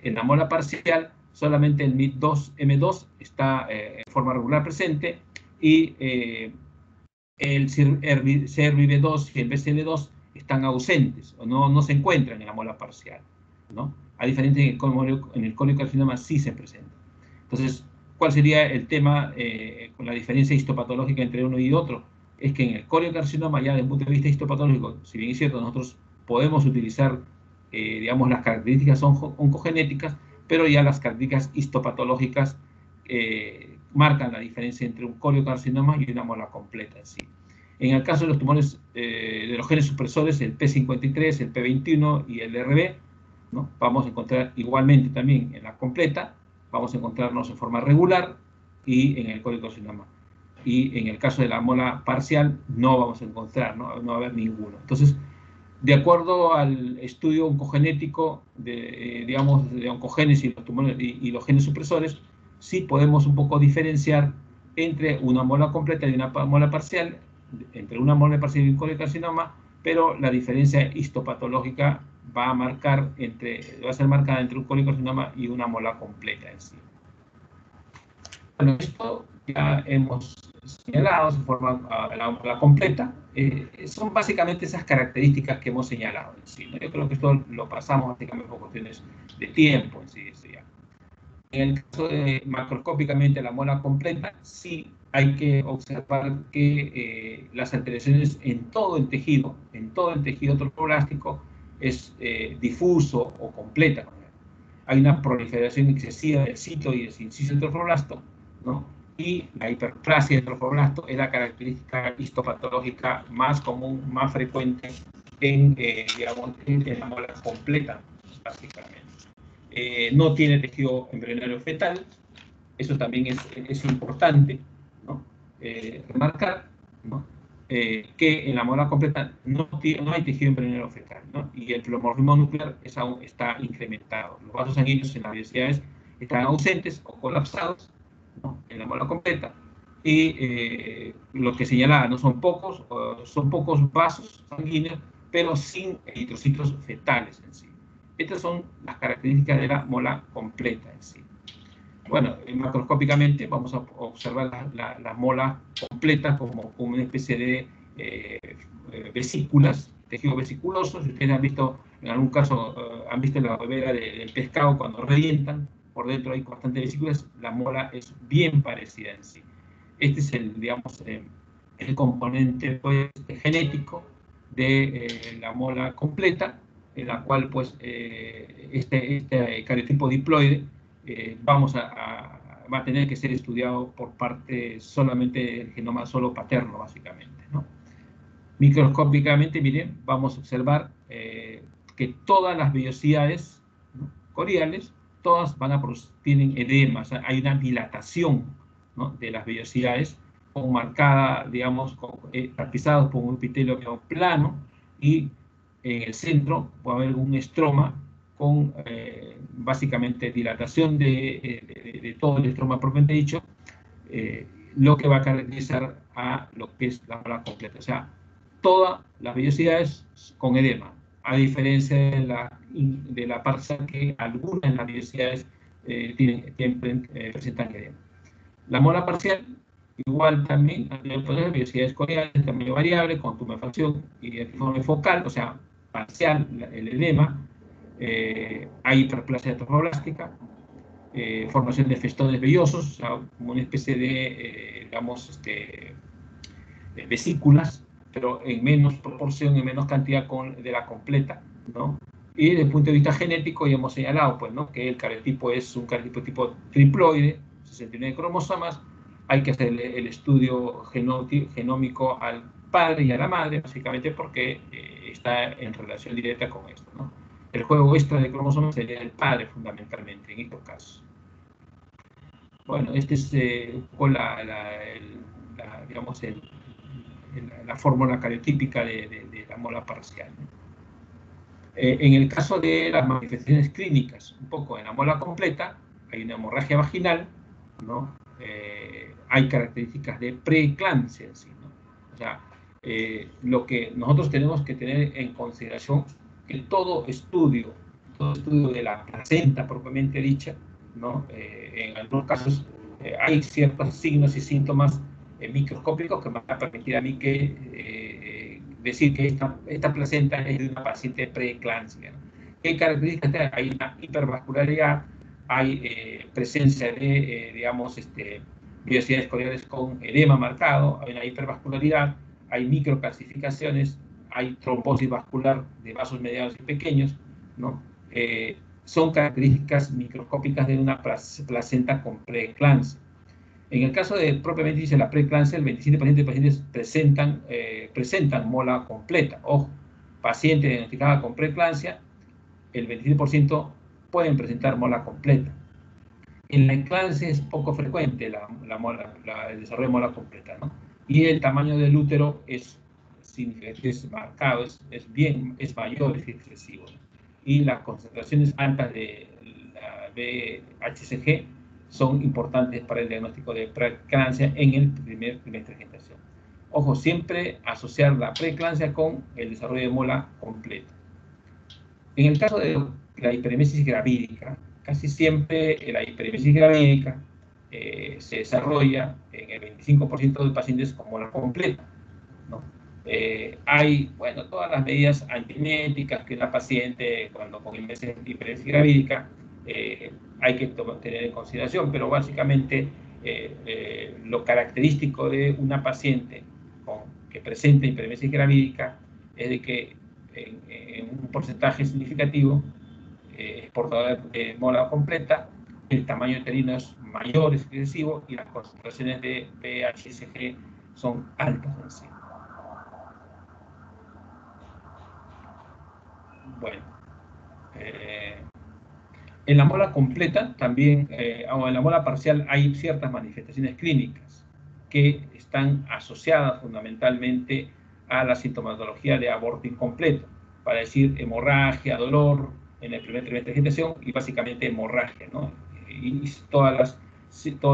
En la mola parcial, solamente el MIT-M2 está en forma regular presente, y el CERVIV2 y el BCL2 están ausentes o no se encuentran en la mola parcial, ¿no? A diferencia en el coriocarcinoma sí se presenta. Entonces, ¿cuál sería el tema con la diferencia histopatológica entre uno y otro? Es que en el coriocarcinoma, ya desde un punto de vista histopatológico, si bien es cierto, nosotros podemos utilizar, digamos, las características oncogenéticas, pero ya las características histopatológicas marcan la diferencia entre un coriocarcinoma y una mola completa en sí. En el caso de los tumores de los genes supresores, el P53, el P21 y el RB, ¿no?, vamos a encontrar igualmente también en la completa, vamos a encontrarnos en forma regular, y en el coriocarcinoma. Y en el caso de la mola parcial no vamos a encontrar, no va a haber ninguno. Entonces, de acuerdo al estudio oncogenético digamos, de oncogenes y los tumores y los genes supresores, sí podemos un poco diferenciar entre una mola completa y una mola parcial, entre una mola parcial y un coriocarcinoma, pero la diferencia histopatológica va a ser marcada entre un coriocarcinoma y una mola completa en sí. Bueno, esto ya hemos señalado, se forma la mola completa. Son básicamente esas características que hemos señalado en sí, ¿no? Yo creo que esto lo pasamos básicamente por cuestiones de tiempo en sí. En el caso de macroscópicamente la mola completa, sí hay que observar que las alteraciones en todo el tejido trofoblástico es difuso o completa. Hay una proliferación excesiva del cito y del inciso trofoblasto, ¿no? Y la hiperplasia del trofoblasto es la característica histopatológica más común, más frecuente digamos, en la mola completa, básicamente. No tiene tejido embrionario fetal, eso también es importante, ¿no? Remarcar, ¿no? Que en la mola completa no hay tejido embrionario fetal, ¿no? Y el pleomorfismo nuclear aún está incrementado. Los vasos sanguíneos en las velocidades están ausentes o colapsados, ¿no? En la mola completa. Y lo que señalaba, no son pocos vasos sanguíneos, pero sin eritrocitos fetales en sí. Estas son las características de la mola completa en sí. Bueno, macroscópicamente vamos a observar la mola completa como una especie de vesículas, tejido vesiculoso. Si ustedes han visto, en algún caso, han visto la huevera del pescado cuando revientan, por dentro hay constantes vesículas, la mola es bien parecida en sí. Este es el componente pues, genético de la mola completa, en la cual pues este cariotipo diploide va a tener que ser estudiado por parte solamente del genoma solo paterno, básicamente, ¿no? Microscópicamente, miren, vamos a observar que todas las vellosidades, ¿no?, coriales, todas tienen edema, o sea, hay una dilatación, ¿no?, de las vellosidades, marcada, digamos, tapizados por un epitelio plano, y en el centro va a haber un estroma con básicamente dilatación de todo el estroma propiamente dicho, lo que va a caracterizar a lo que es la mola completa. O sea, todas las vellosidades con edema, a diferencia de la parcial, que algunas de las vellosidades presentan edema. La mola parcial, igual también, vellosidades coriales de tamaño variable, con tumefacción y informe focal, o sea, parcial, el edema, hay hiperplasia trofoblástica, formación de festones vellosos, o sea, como una especie de, digamos, vesículas, pero en menos proporción, en menos cantidad de la completa, ¿no? Y desde el punto de vista genético ya hemos señalado, pues, ¿no?, que el cariotipo es un cariotipo tipo triploide, 69 cromosomas. Hay que hacer el estudio genómico al padre y a la madre, básicamente porque está en relación directa con esto, ¿no? El juego extra de cromosomas sería el padre, fundamentalmente, en estos casos. Bueno, este es un poco digamos, la fórmula cariotípica de la mola parcial, ¿no? En el caso de las manifestaciones clínicas, un poco en la mola completa, hay una hemorragia vaginal, ¿no? Hay características de preeclampsia, ¿sí?, ¿no? O sea, lo que nosotros tenemos que tener en consideración, que todo estudio de la placenta propiamente dicha, ¿no? En algunos casos hay ciertos signos y síntomas microscópicos que me van a permitir a mí decir que esta placenta es de una paciente preeclampsia, ¿no? ¿Qué características? Hay una hipervascularidad, hay presencia de, digamos, vellosidades coriales con edema marcado, hay una hipervascularidad, hay microcalcificaciones, hay trombosis vascular de vasos medianos y pequeños, ¿no? Son características microscópicas de una placenta con preeclampsia. En el caso de propiamente dice la preeclampsia, el 27% de pacientes presentan mola completa. Ojo, paciente diagnosticada con preeclampsia, el 27% pueden presentar mola completa. En la eclampsia es poco frecuente el desarrollo de mola completa, ¿no? Y el tamaño del útero es marcado, es mayor, es excesivo, ¿no? Y las concentraciones altas de la BHCG son importantes para el diagnóstico de preeclampsia en el primer trimestre de gestación. Ojo, siempre asociar la preeclampsia con el desarrollo de mola completa. En el caso de la hiperemesis gravídica, casi siempre la hiperemesis gravídica se desarrolla en el 25% de pacientes con mola completa, ¿no? Hay, bueno, todas las medidas antimétricas que una paciente cuando con hiperemesis gravídica hay que tener en consideración, pero básicamente lo característico de una paciente que presenta hiperemesis gravídica es de que en un porcentaje significativo es portadora de mola completa, el tamaño uterino es mayor, es excesivo, y las concentraciones de VHSG son altas en sí. Bueno, en la mola completa también, o en la mola parcial, hay ciertas manifestaciones clínicas que están asociadas fundamentalmente a la sintomatología de aborto incompleto, para decir hemorragia, dolor en el primer trimestre de gestación y básicamente hemorragia, ¿no? Y todos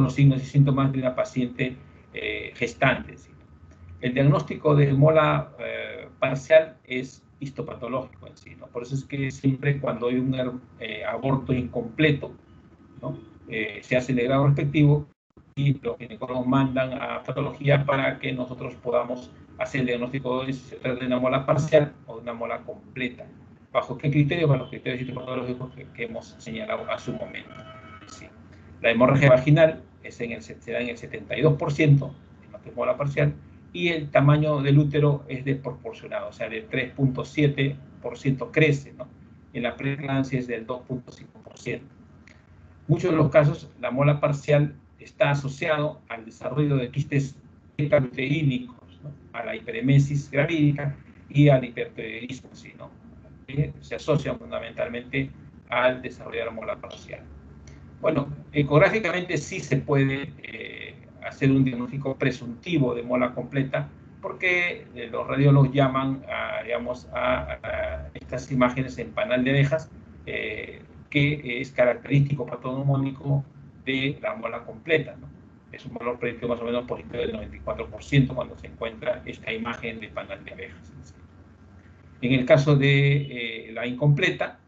los signos y síntomas de una paciente gestante, ¿sí? El diagnóstico de mola parcial es histopatológico en sí, ¿no? Por eso es que siempre cuando hay un aborto incompleto, ¿no? Se hace el grado respectivo y los ginecólogos mandan a patología para que nosotros podamos hacer el diagnóstico de si se trata de una mola parcial o de una mola completa. ¿Bajo qué criterios? Bajo los criterios histopatológicos que hemos señalado a su momento. Sí. La hemorragia vaginal se da en el 72%, en lo que es mola parcial, y el tamaño del útero es desproporcionado, o sea, de 3.7% crece, ¿no? En la preeclampsia es del 2.5%. Muchos de los casos, la mola parcial está asociado al desarrollo de quistes beta-luteínicos, ¿no? A la hiperemesis gravídica y al hipertiroidismo, ¿sí, no? Que se asocian fundamentalmente al desarrollo de la mola parcial. Bueno, ecográficamente sí se puede hacer un diagnóstico presuntivo de mola completa, porque los radiólogos llaman a estas imágenes en panal de abejas, que es característico patognomónico de la mola completa, ¿no? Es un valor predictivo más o menos positivo del 94% cuando se encuentra esta imagen de panal de abejas. En el caso de la incompleta,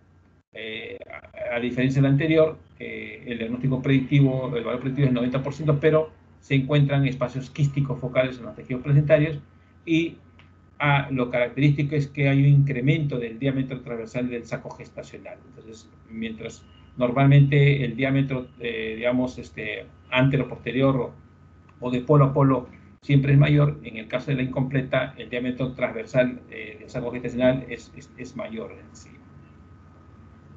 a diferencia del anterior, el diagnóstico predictivo, el valor predictivo es 90%, pero se encuentran espacios quísticos focales en los tejidos placentarios y lo característico es que hay un incremento del diámetro transversal del saco gestacional. Entonces, mientras normalmente el diámetro, digamos, antero-posterior o de polo a polo siempre es mayor, en el caso de la incompleta, el diámetro transversal del saco gestacional es mayor en sí.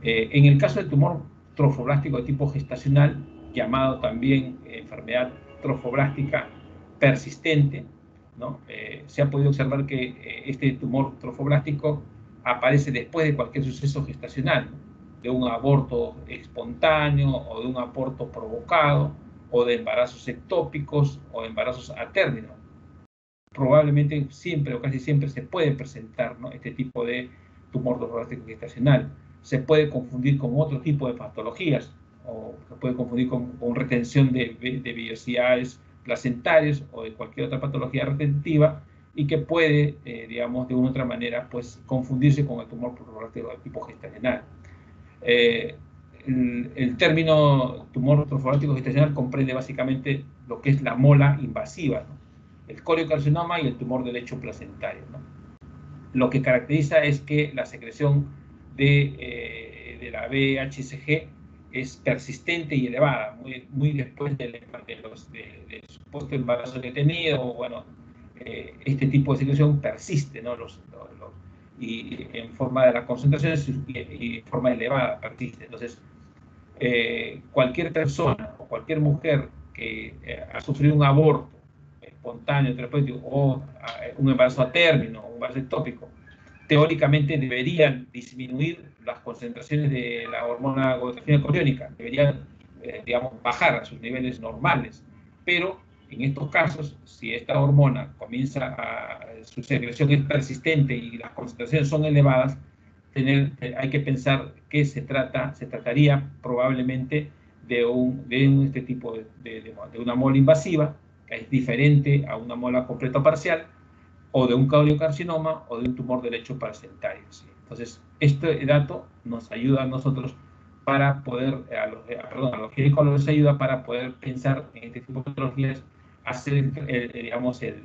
En el caso del tumor trofoblástico de tipo gestacional, llamado también enfermedad trofoblástica persistente, ¿no? Se ha podido observar que este tumor trofoblástico aparece después de cualquier suceso gestacional, ¿no? De un aborto espontáneo o de un aborto provocado o de embarazos ectópicos o embarazos a término. Probablemente siempre o casi siempre se puede presentar, ¿no? Este tipo de tumor trofoblástico gestacional. Se puede confundir con otro tipo de patologías, o se puede confundir con retención de vellosidades placentarias o de cualquier otra patología retentiva, y que puede, digamos, de una u otra manera, pues, confundirse con el tumor trofoblástico de tipo gestacional. El término tumor trofoblástico gestacional comprende básicamente lo que es la mola invasiva, ¿no? El coriocarcinoma y el tumor del lecho placentario, ¿no? Lo que caracteriza es que la secreción de la VHSG es persistente y elevada, muy después del supuesto embarazo detenido, o bueno, este tipo de secreción persiste, ¿no? Y en forma de las concentraciones y en forma elevada persiste. Entonces, cualquier persona o cualquier mujer que ha sufrido un aborto espontáneo, terapéutico, o un embarazo a término, o un embarazo ectópico, teóricamente deberían disminuir las concentraciones de la hormona gonadotrofina coriónica, deberían, digamos, bajar a sus niveles normales, pero en estos casos, si esta hormona su secreción es persistente y las concentraciones son elevadas, hay que pensar que se trataría probablemente de este tipo de una mola invasiva, que es diferente a una mola completa o parcial, o de un coriocarcinoma o de un tumor del lecho placentario, ¿sí? Entonces, este dato nos ayuda a nosotros para poder, a los ginecólogos les ayuda para poder pensar en este tipo de patologías, hacer, digamos, el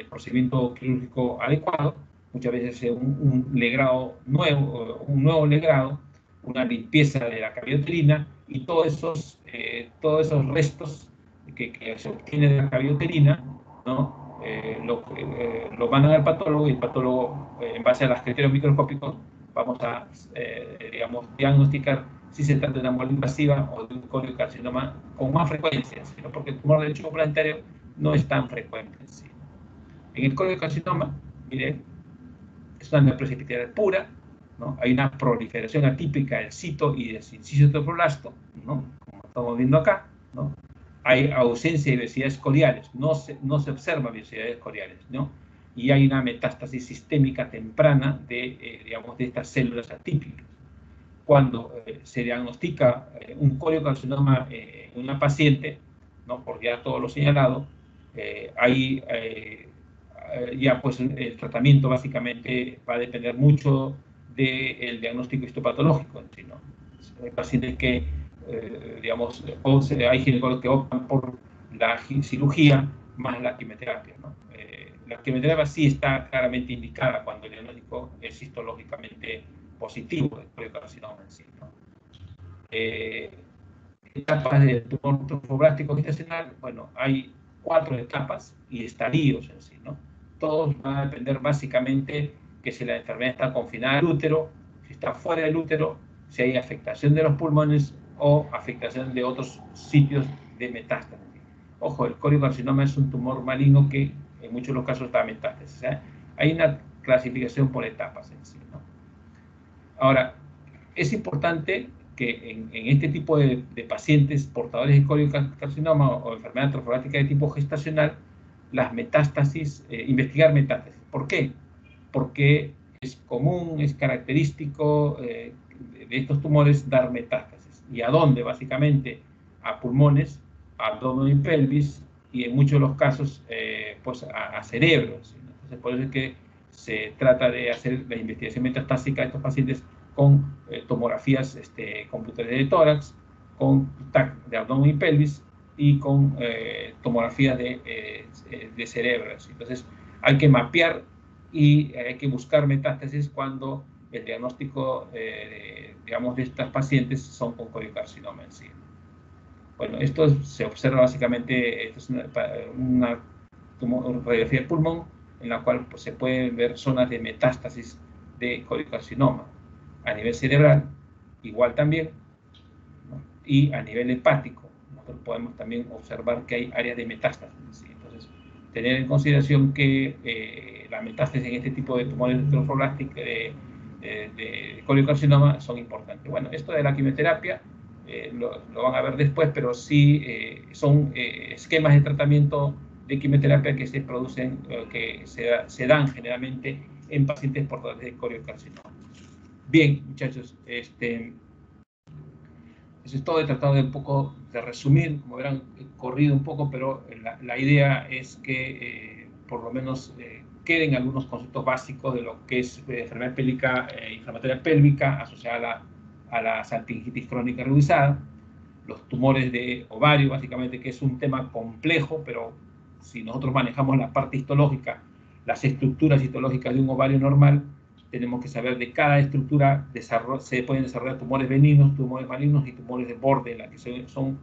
procedimiento quirúrgico adecuado, muchas veces un legrado nuevo, un nuevo legrado, una limpieza de la cavidad uterina y todos esos restos que se obtienen de la cavidad uterina, ¿no? Lo mandan al patólogo y el patólogo, en base a los criterios microscópicos, vamos a, digamos, diagnosticar si se trata de una muela invasiva o de un coliocarcinoma con más frecuencia, ¿no? Porque el tumor del chivo planetario no es tan frecuente en sí. En el coliocarcinoma, miren, es una neoplasia epitelial pura, ¿no? Hay una proliferación atípica del cito y del inciso trofoblast, ¿no? Como estamos viendo acá, ¿no? Hay ausencia de diversidades coriales, no se observan diversidades coriales, ¿no? Y hay una metástasis sistémica temprana digamos, de estas células atípicas. Cuando se diagnostica un coliocarcinoma en una paciente, ¿no? Por ya todo lo señalado, hay ya pues el tratamiento básicamente va a depender mucho del diagnóstico histopatológico, ¿no? Hay pacientes que, digamos, hay ginecólogos que optan por la cirugía más la quimioterapia, ¿no? La quimioterapia sí está claramente indicada cuando el diagnóstico es histológicamente positivo del coliocarcinoma en sí, ¿no? Etapas del tumor trofoblástico gestacional, bueno, hay 4 etapas y estadios en sí, ¿no? Todos van a depender básicamente que si la enfermedad está confinada al útero, si está fuera del útero, si hay afectación de los pulmones o afectación de otros sitios de metástasis. Ojo, el coliocarcinoma es un tumor maligno que en muchos de los casos da metástasis, ¿eh? Hay una clasificación por etapas en sí, ¿no? Ahora, es importante que en este tipo de pacientes portadores de coliocarcinoma o enfermedad trofoblática de tipo gestacional, las metástasis, investigar metástasis. ¿Por qué? Porque es común, es característico de estos tumores dar metástasis. ¿Y a dónde? Básicamente a pulmones, a abdomen y pelvis, y en muchos de los casos pues a cerebros. Entonces, por eso es que se trata de hacer la investigación metastásica de estos pacientes con tomografías computarizadas de tórax, con TAC de abdomen y pelvis y con tomografías de cerebros. Entonces, hay que mapear y hay que buscar metástasis cuando el diagnóstico, digamos, de estas pacientes son con coliocarcinoma en sí. Bueno, esto se observa básicamente, esto es una radiografía de pulmón en la cual pues, se pueden ver zonas de metástasis de coliocarcinoma a nivel cerebral, igual también, ¿no? Y a nivel hepático, nosotros podemos también observar que hay áreas de metástasis, ¿sí? Entonces, tener en consideración que la metástasis en este tipo de tumores trofoblásticos de coliocarcinoma son importantes. Bueno, esto de la quimioterapia lo van a ver después, pero sí son esquemas de tratamiento de quimioterapia que se producen, que se dan generalmente en pacientes portadores de coliocarcinoma. Bien, muchachos, eso es todo. He tratado de un poco de resumir, como verán, he corrido un poco, pero la idea es que por lo menos queden algunos conceptos básicos de lo que es enfermedad pélvica, inflamatoria pélvica asociada a la salpingitis crónica reumatizada, los tumores de ovario, básicamente, que es un tema complejo, pero si nosotros manejamos la parte histológica, las estructuras histológicas de un ovario normal, tenemos que saber de cada estructura se pueden desarrollar tumores benignos, tumores malignos y tumores de borde, la que son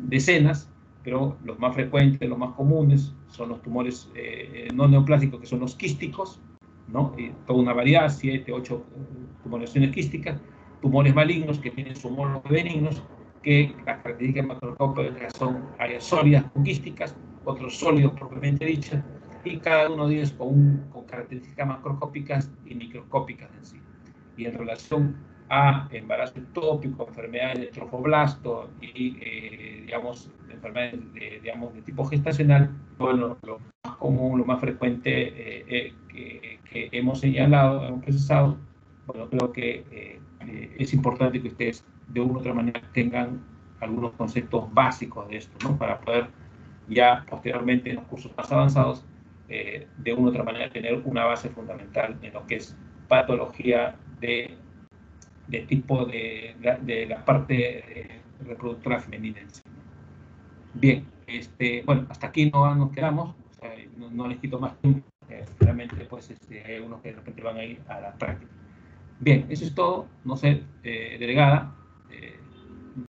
decenas, pero los más frecuentes, los más comunes, son los tumores no neoplásicos, que son los quísticos, ¿no? Toda una variedad, 7, 8 tumores quísticas, tumores malignos que tienen su homólogo benignos, que las características macroscópicas son áreas sólidas con quísticas, otros sólidos propiamente dichos, y cada uno de ellos con características macroscópicas y microscópicas en sí. Y en relación a embarazo ectópico, enfermedades de trofoblasto y, digamos, enfermedades de tipo gestacional, bueno, lo más común, lo más frecuente que hemos señalado, hemos procesado, bueno, creo que es importante que ustedes de una u otra manera tengan algunos conceptos básicos de esto, ¿no? Para poder ya posteriormente en los cursos más avanzados de una u otra manera tener una base fundamental en lo que es patología de tipo de la parte reproductora femenina en sí. Bien, bueno, hasta aquí nos quedamos, o sea, no les quito más tiempo, realmente pues hay algunos que de repente van a ir a la práctica. Bien, eso es todo, no sé, delegada,